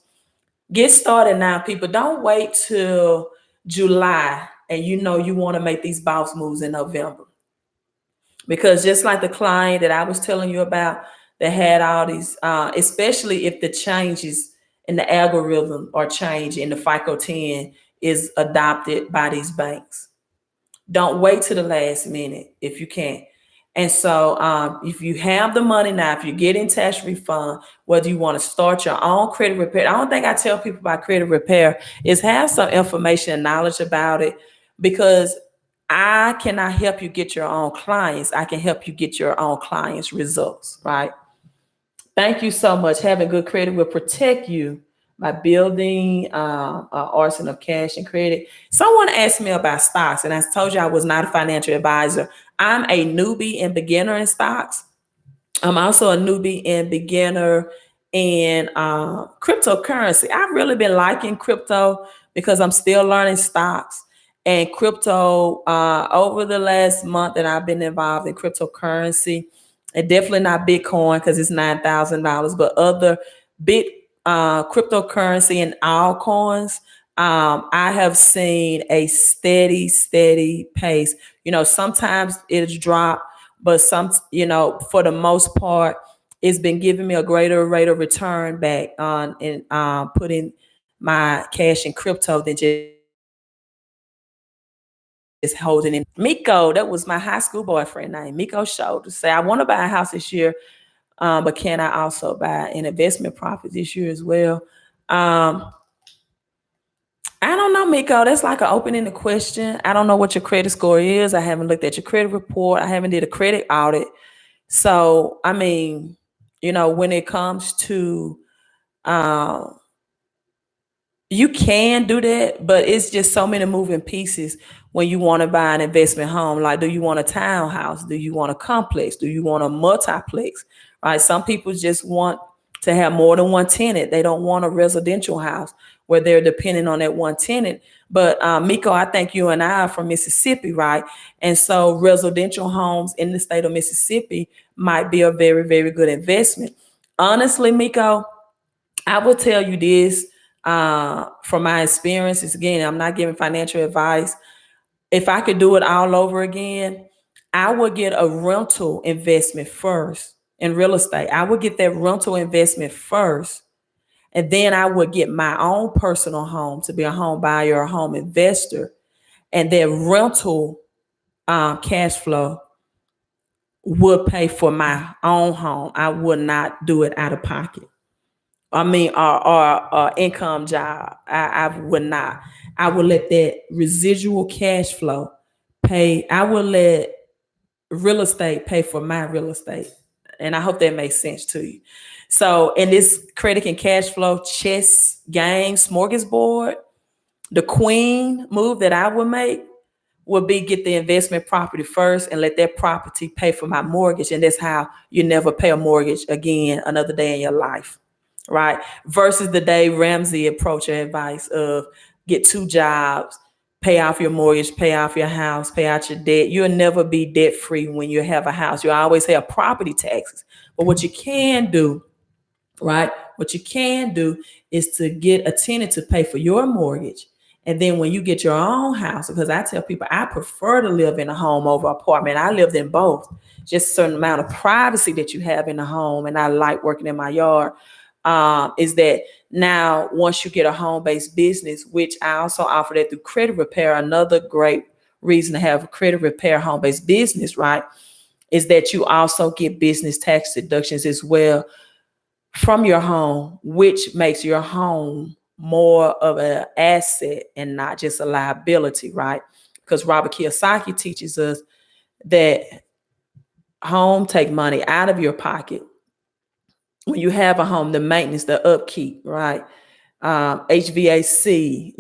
get started now, people. Don't wait till July and you know you want to make these boss moves in November. Because just like the client that I was telling you about that had all these, especially if the changes in the algorithm or change in the FICO 10 is adopted by these banks. Don't wait to the last minute if you can. And so if you have the money now, if you're getting tax refund, whether you want to start your own credit repair, I don't think I tell people about credit repair, is have some information and knowledge about it, because I cannot help you get your own clients. I can help you get your own clients' results, right? Thank you so much. Having good credit will protect you by building an arsenal of cash and credit. Someone asked me about stocks, and I told you I was not a financial advisor. I'm a newbie and beginner in stocks. I'm also a newbie and beginner in cryptocurrency. I've really been liking crypto because I'm still learning stocks and crypto over the last month that I've been involved in cryptocurrency. And definitely not Bitcoin because it's $9,000, but other bit cryptocurrency and altcoins. I have seen a steady pace. You know, sometimes it's dropped, but for the most part, it's been giving me a greater rate of return back on and putting my cash in crypto than just holding in. Miko, that was my high school boyfriend name. Miko showed to say, I want to buy a house this year, but can I also buy an investment property this year as well? I don't know, Miko. That's like an open-ended question. I don't know what your credit score is. I haven't looked at your credit report. I haven't did a credit audit. So, I mean, when it comes to, you can do that, but it's just so many moving pieces when you want to buy an investment home. Like, do you want a townhouse? Do you want a complex? Do you want a multiplex? Right? Some people just want to have more than one tenant. They don't want a residential house where they're depending on that one tenant. But Miko, I think you and I are from Mississippi, right? And so residential homes in the state of Mississippi might be a very, very good investment. Honestly, Miko, I will tell you this from my experiences. Again, I'm not giving financial advice. If I could do it all over again, I would get a rental investment first in real estate. I would get that rental investment first. And then I would get my own personal home to be a home buyer or a home investor. And that rental cash flow would pay for my own home. I would not do it out of pocket. I mean, or income job. I would not. I would let that residual cash flow pay. I would let real estate pay for my real estate. And I hope that makes sense to you. So in this credit and cash flow chess game smorgasbord, the queen move that I would make would be get the investment property first and let that property pay for my mortgage. And that's how you never pay a mortgage again another day in your life, right? Versus the Dave Ramsey approach or advice of get two jobs, pay off your mortgage, pay off your house, pay out your debt. You'll never be debt free when you have a house. You always have property taxes. But what you can do, right? What you can do is to get a tenant to pay for your mortgage. And then when you get your own house, because I tell people I prefer to live in a home over apartment. I lived in both. Just a certain amount of privacy that you have in the home. And I like working in my yard. Is that now once you get a home-based business, which I also offer that through credit repair, another great reason to have a credit repair home-based business, right, is that you also get business tax deductions as well from your home, which makes your home more of an asset and not just a liability, right? Because 𝒤𝓾𝓒e teaches us that home take money out of your pocket. When you have a home, the maintenance, the upkeep, right? HVAC,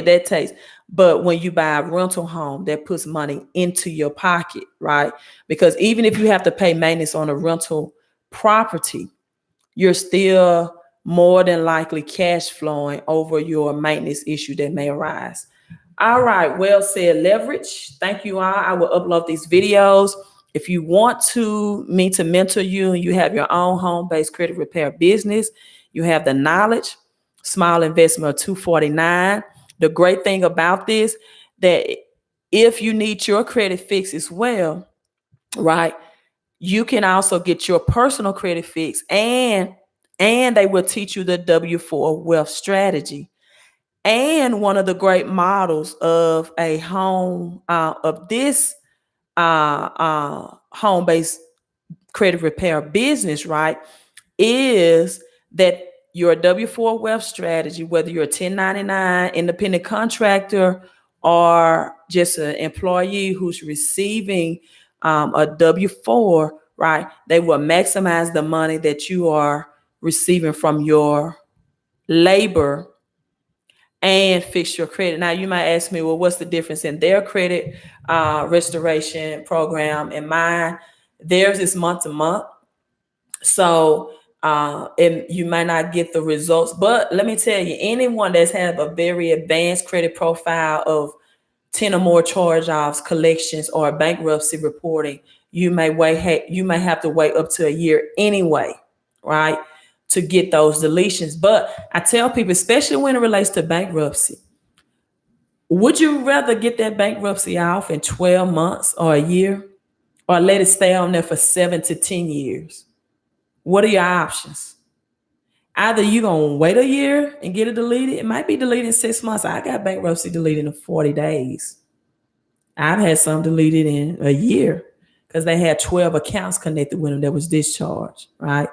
that takes. But when you buy a rental home, that puts money into your pocket, right? Because even if you have to pay maintenance on a rental property, you're still more than likely cash flowing over your maintenance issue that may arise. All right, well said, leverage. Thank you all. I will upload these videos. If you want me to mentor you and you have your own home-based credit repair business, you have the knowledge, small investment of $249. The great thing about this, that if you need your credit fixed as well, right, you can also get your personal credit fixed, and they will teach you the W4 wealth strategy. And one of the great models of a home of this home-based credit repair business, right, is that your W4 wealth strategy, whether you're a 1099 independent contractor or just an employee who's receiving a W4, right, they will maximize the money that you are receiving from your labor and fix your credit. Now, you might ask me, well, what's the difference in their credit restoration program and mine? Theirs is month to month. So and you might not get the results, but let me tell you, anyone that's had a very advanced credit profile of 10 or more charge-offs, collections, or bankruptcy reporting, you may have to wait up to a year anyway, right, to get those deletions. But I tell people, especially when it relates to bankruptcy, would you rather get that bankruptcy off in 12 months or a year, or let it stay on there for 7 to 10 years? What are your options? Either you're going to wait a year and get it deleted. It might be deleted in 6 months. I got bankruptcy deleted in 40 days. I've had some deleted in a year because they had 12 accounts connected with them that was discharged, right?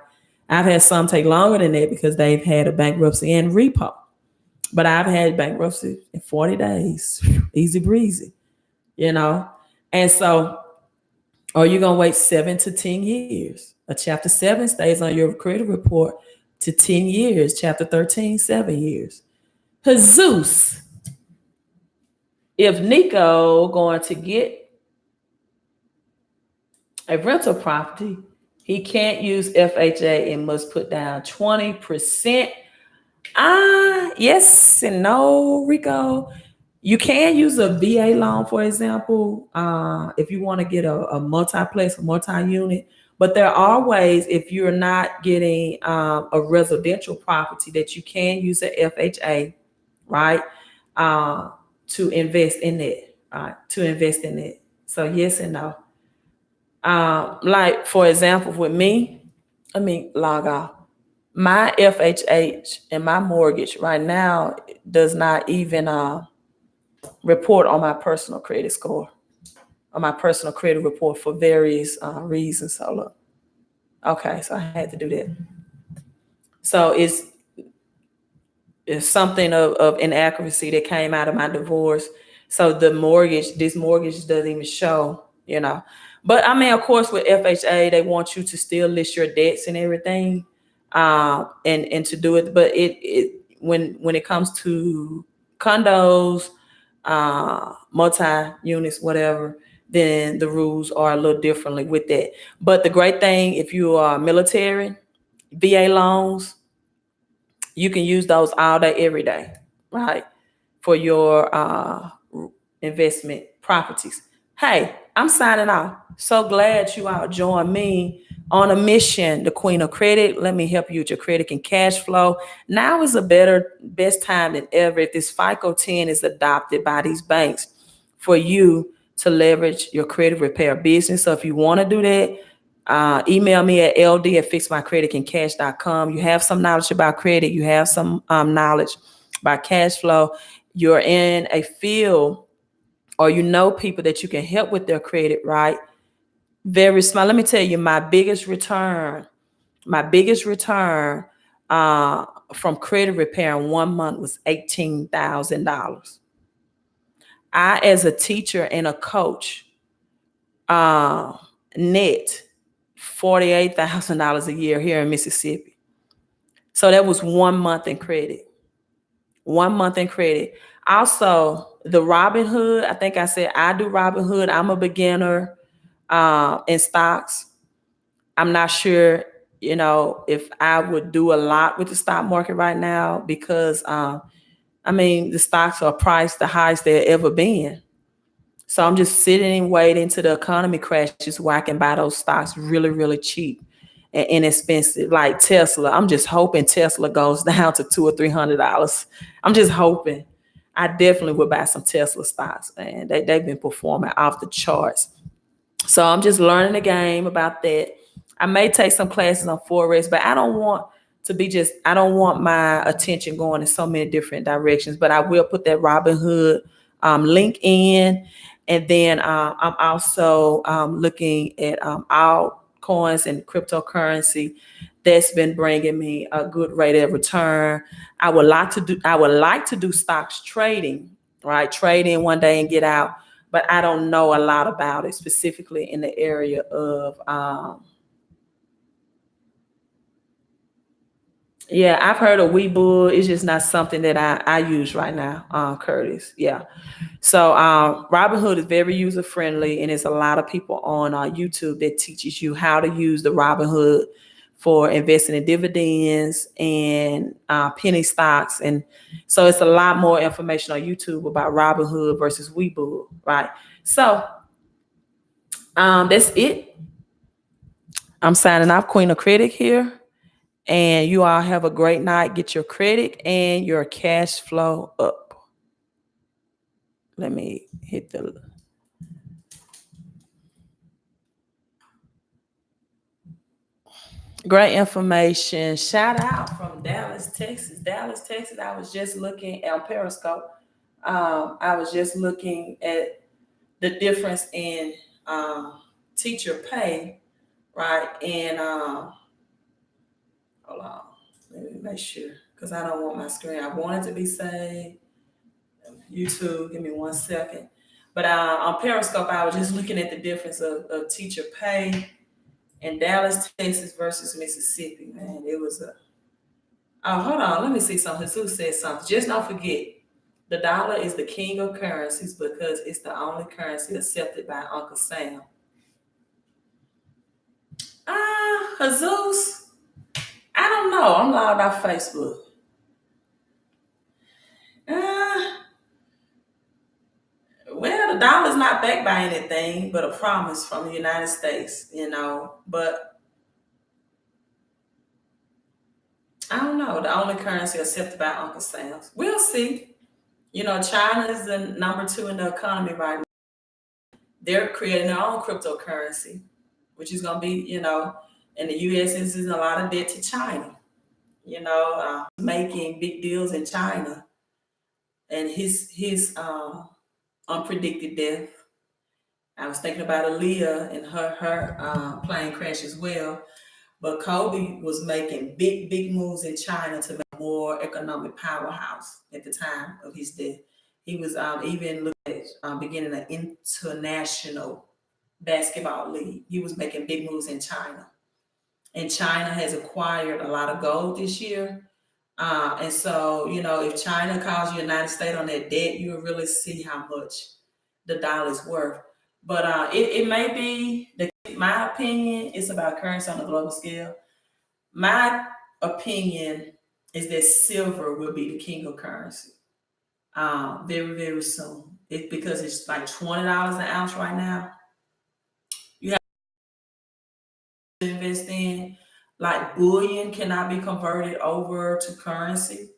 I've had some take longer than that because they've had a bankruptcy and repo. But I've had bankruptcy in 40 days. Easy breezy, And so, are you going to wait 7 to 10 years? A chapter 7 stays on your credit report to 10 years. Chapter 13, 7 years. Jesus, if Nico going to get a rental property, he can't use FHA and must put down 20%. Yes and no, Rico. You can use a VA loan, for example, if you want to get a multiplex, a multi-unit. But there are ways, if you're not getting a residential property, that you can use an FHA, right, to invest in it, So yes and no. Like, for example, with me, let me log off. My FHH and my mortgage right now does not even report on my personal credit score, on my personal credit report, for various reasons. So look, okay, so I had to do that. So it's something of inaccuracy that came out of my divorce. So this mortgage doesn't even show, But I mean, of course, with FHA, they want you to still list your debts and everything, and to do it. But when it comes to condos, multi-units, whatever, then the rules are a little differently with that. But the great thing, if you are military, VA loans, you can use those all day, every day, right, for your investment properties. Hey, I'm signing off. So glad you all joined me on a mission, the Queen of Credit. Let me help you with your credit and cash flow. Now is best time than ever if this FICO 10 is adopted by these banks for you to leverage your credit repair business. So if you want to do that, email me at ld@fixmycreditandcash.com. You have some knowledge about credit. You have some knowledge about cash flow. You're in a field or you know people that you can help with their credit, right? Very small. Let me tell you, my biggest return uh, from credit repair in 1 month was $18,000. I, as a teacher and a coach, uh, net $48,000 a year here in Mississippi. So that was 1 month in credit. 1 month in credit. Also, the Robinhood, I think I said I do Robinhood. I'm a beginner in stocks. I'm not sure, if I would do a lot with the stock market right now because, the stocks are priced the highest they've ever been. So I'm just sitting and waiting till the economy crashes where I can buy those stocks really, really cheap and inexpensive, like Tesla. I'm just hoping Tesla goes down to $200 or $300. I'm just hoping. I definitely would buy some Tesla stocks, and they've been performing off the charts. So I'm just learning the game about that. I may take some classes on Forex, but I don't want I don't want my attention going in so many different directions. But I will put that Robinhood link in. And then I'm also looking at altcoins and cryptocurrency that's been bringing me a good rate of return. I would like to do stocks trading, right? Trade in one day and get out, but I don't know a lot about it, specifically in the area of yeah, I've heard of Webull. It's just not something that I use right now, Curtis. Yeah. So Robinhood is very user friendly, and there's a lot of people on YouTube that teaches you how to use the Robinhood for investing in dividends and penny stocks, and so it's a lot more information on YouTube about Robinhood versus Webull, right? So that's it. I'm signing off, Queen of Critic here. And you all have a great night. Get your credit and your cash flow up. Let me hit the great information. Shout out from Dallas, Texas. Dallas, Texas. I was just looking on Periscope. I was just looking at the difference in teacher pay, right? And hold on, let me make sure because I don't want my screen. I want it to be saved. YouTube, give me 1 second. But on Periscope, I was just looking at the difference of teacher pay in Dallas, Texas versus Mississippi. Man, it was a. Oh, hold on. Let me see something. Who said something? Just don't forget, the dollar is the king of currencies because it's the only currency accepted by Uncle Sam. Jesus, I don't know. I'm logged off Facebook. Well, the dollar's not backed by anything but a promise from the United States, But I don't know. The only currency accepted by Uncle Sam's. We'll see. China is the number two in the economy right now. They're creating their own cryptocurrency, which is going to be, and the U.S. is in a lot of debt to China. Making big deals in China, and his unpredicted death. I was thinking about Aaliyah and her plane crash as well. But Kobe was making big moves in China to make more economic powerhouse at the time of his death. He was even looking at beginning an international basketball league. He was making big moves in China. And China has acquired a lot of gold this year. And so, if China calls the United States on that debt, you'll really see how much the dollar is worth. But it may be, my opinion, it's about currency on a global scale. My opinion is that silver will be the king of currency very, very soon. Because it's like $20 an ounce right now. You have to invest in. Like bullion cannot be converted over to currency.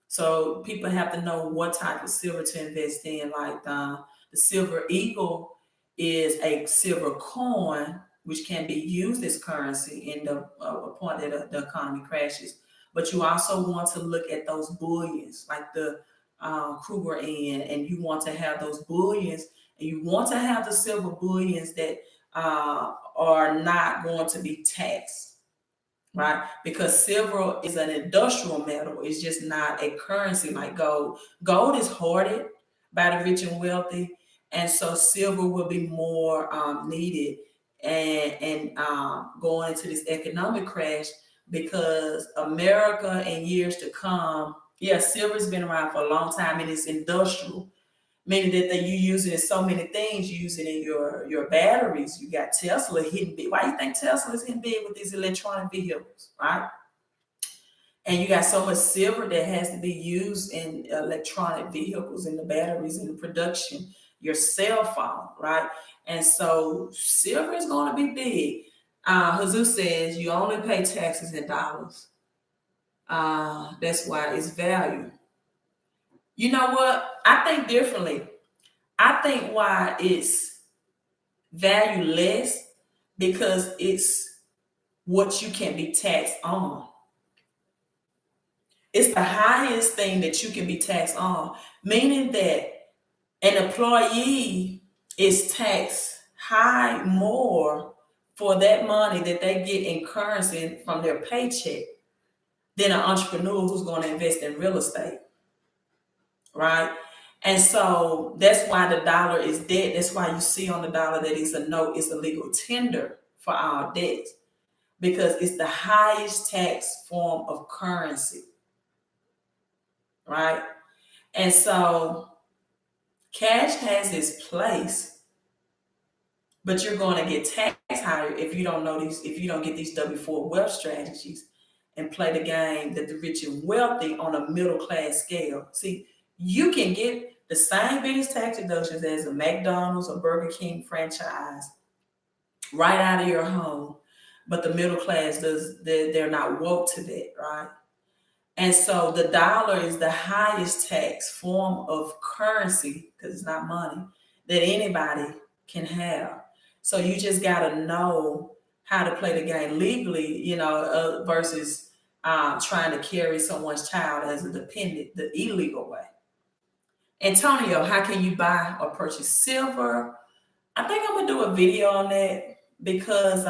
So people have to know what type of silver to invest in. Like the silver eagle is a silver coin, which can be used as currency in the point that the economy crashes. But you also want to look at those bullions, like the 𝒞𝓄 and you want to have those bullions And you want to have the silver bullions that are not going to be taxed, right? Because silver is an industrial metal. It's just not a currency like gold. Gold is hoarded by the rich and wealthy, and so silver will be more needed and going into this economic crash, because America in years to come, yeah, silver's been around for a long time and it's industrial, meaning that you use it in so many things. You use it in your batteries. You got Tesla hitting big. Why do you think Tesla is hitting big with these electronic vehicles, right? And you got so much silver that has to be used in electronic vehicles, in the batteries, in the production, your cell phone, right? And so silver is going to be big. Jesus says you only pay taxes in dollars. That's why it's value. You know what? I think differently. I think why it's value less, because it's what you can be taxed on. It's the highest thing that you can be taxed on, meaning that an employee is taxed high more for that money that they get in currency from their paycheck than an entrepreneur who's going to invest in real estate, right? And so that's why the dollar is dead. That's why you see on the dollar that it's a note, it's a legal tender for our debt, because it's the highest tax form of currency, right? And so cash has its place, but you're going to get taxed higher if you don't know these, if you don't get these W4 wealth strategies and play the game that the rich and wealthy on a middle class scale. See, you can get the same biggest tax deductions as a McDonald's or Burger King franchise right out of your home, but the middle class they're not woke to that, right? And so the dollar is the highest tax form of currency, because it's not money, that anybody can have. So you just got to know how to play the game legally, versus trying to carry someone's child as a dependent the illegal way. Antonio, how can you buy or purchase silver? I think I'm going to do a video on that, because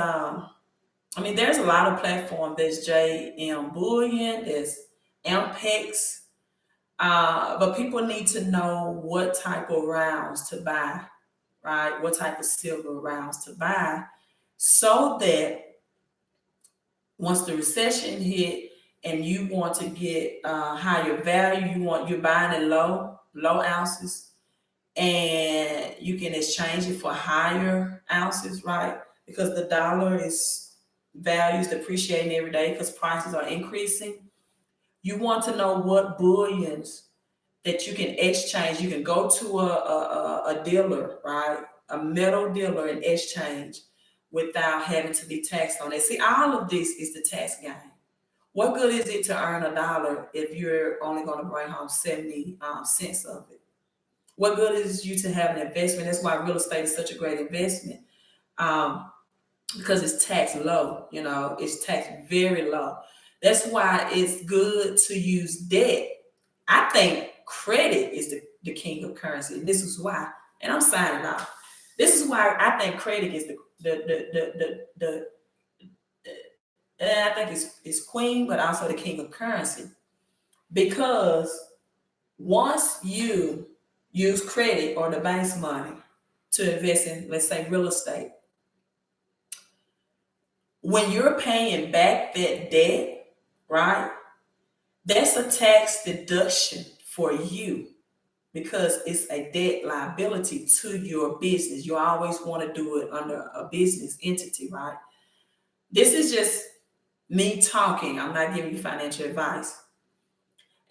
there's a lot of platforms. There's JM Bullion, there's MPEX, but people need to know what type of rounds to buy, right? What type of silver rounds to buy, so that once the recession hit and you want to get higher value, you're buying in low ounces, and you can exchange it for higher ounces, right? Because the dollar is values depreciating every day because prices are increasing. You want to know what bullions that you can exchange. You can go to a dealer, right? A metal dealer, and exchange without having to be taxed on it. See, all of this is the tax game. What good is it to earn $1 if you're only going to bring home 70 cents of it? What good is you to have an investment? That's why real estate is such a great investment, because it's taxed low. It's taxed very low. That's why it's good to use debt. I think credit is the king of currency, and this is why. And I'm signing off. This is why I think credit is I think it's queen, but also the king of currency, because once you use credit or the bank's money to invest in, let's say, real estate, when you're paying back that debt, right, that's a tax deduction for you, because it's a debt liability to your business. You always want to do it under a business entity, right? This is just me talking. I'm not giving you financial advice.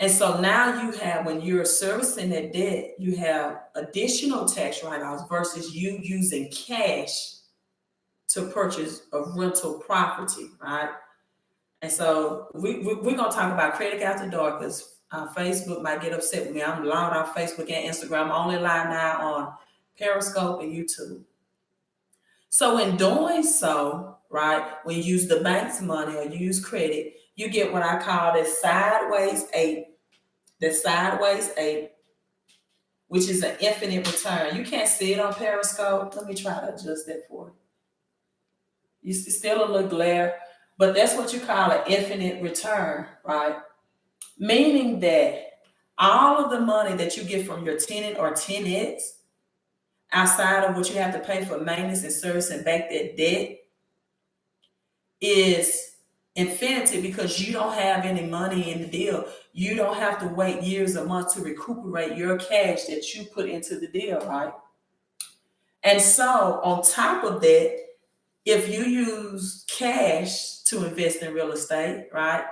And so now you have, when you're servicing that debt, you have additional tax write-offs versus you using cash to purchase a rental property, right? And so we're going to talk about credit after dark, because Facebook might get upset with me. I'm live on Facebook and Instagram. I'm only live now on Periscope and YouTube. So in doing so, right, when you use the bank's money or you use credit, you get what I call the sideways 8. The sideways 8, which is an infinite return. You can't see it on Periscope. Let me try to adjust that for you. You still a little glare, but that's what you call an infinite return, right? Meaning that all of the money that you get from your tenant or tenants, outside of what you have to pay for maintenance and service and back that debt, is infinity, because you don't have any money in the deal. You don't have to wait years or months to recuperate your cash that you put into the deal, right? And so on top of that, if you use cash to invest in real estate, right?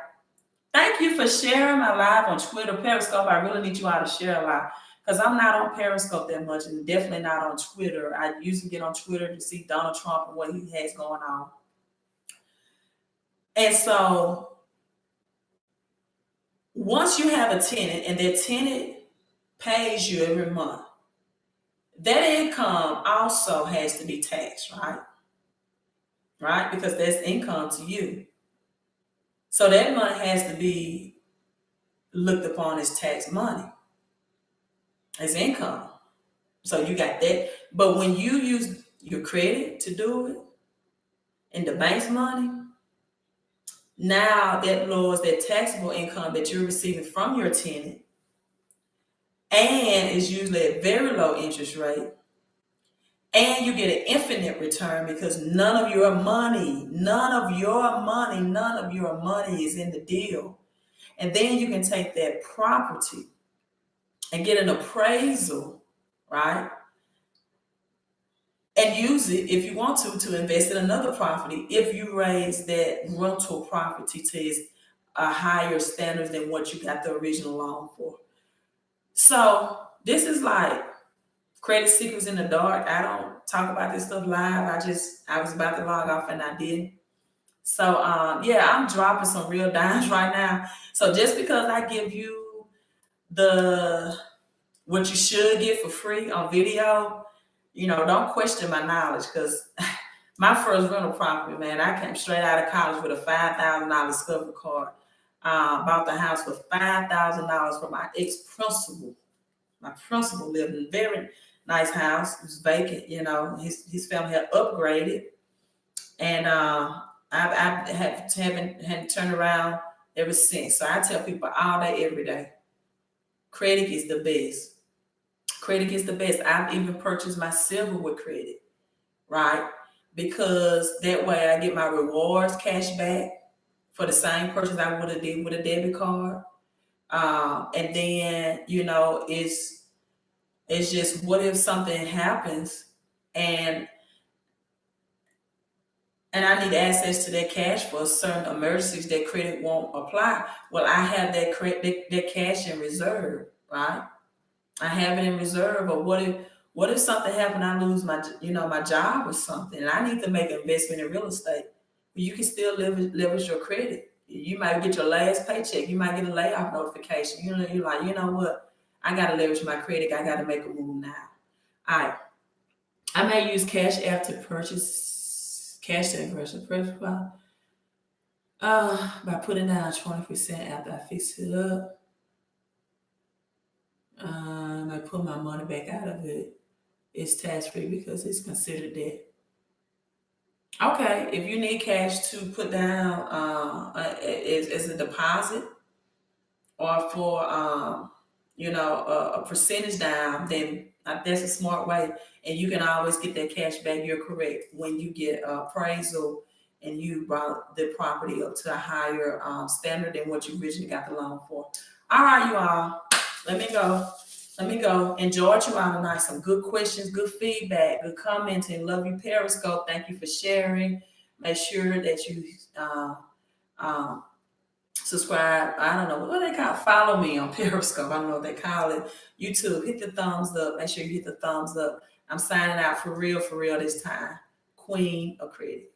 Thank you for sharing my live on Twitter. Periscope, I really need you all to share a lot, because I'm not on Periscope that much, and definitely not on Twitter. I usually get on Twitter to see Donald Trump and what he has going on. And so once you have a tenant and that tenant pays you every month, that income also has to be taxed, right? Right? Because that's income to you. So that money has to be looked upon as tax money, as income. So you got that. But when you use your credit to do it and the bank's money, now that lowers that taxable income that you're receiving from your tenant, and is usually at very low interest rate. And you get an infinite return, because none of your money is in the deal. And then you can take that property and get an appraisal, right? And use it, if you want to invest in another property, if you raise that rental property to a higher standards than what you got the original loan for. So this is like credit secrets in the dark. I don't talk about this stuff live. I was about to log off and I did. So yeah, I'm dropping some real dimes right now. So just because I give you what you should get for free on video, don't question my knowledge, because my first rental property, man, I came straight out of college with a $5,000 Discovery card. Bought the house for $5,000 for my ex-principal. My principal lived in a very nice house. It was vacant, his family had upgraded. And I haven't turned around ever since. So I tell people all day, every day, credit is the best. Credit is the best. I've even purchased my silver with credit, right? Because that way I get my rewards cash back for the same purchase I would have did with a debit card. And then, it's just, what if something happens and I need access to that cash for certain emergencies that credit won't apply? Well, I have that cash in reserve, right? I have it in reserve. Or what if something happened, I lose my job or something, and I need to make an investment in real estate? You can still leverage your credit. You might get your last paycheck. You might get a layoff notification. You're like, you know what? I got to leverage my credit. I got to make a move now. All right. I may use Cash App to purchase by putting down 20% after I fix it up. I put my money back out of it. It's tax-free because it's considered debt. Okay, if you need cash to put down as a deposit, or for a percentage down, then that's a smart way, and you can always get that cash back. You're correct. When you get appraisal and you brought the property up to a higher standard than what you originally got the loan for. All right, you all, let me go. Enjoyed you all tonight. Some good questions, good feedback, good commenting. Love you, Periscope. Thank you for sharing. Make sure that you subscribe. I don't know what they call it. Follow me on Periscope. I don't know what they call it. YouTube, hit the thumbs up. Make sure you hit the thumbs up. I'm signing out for real this time. Queen of Credit.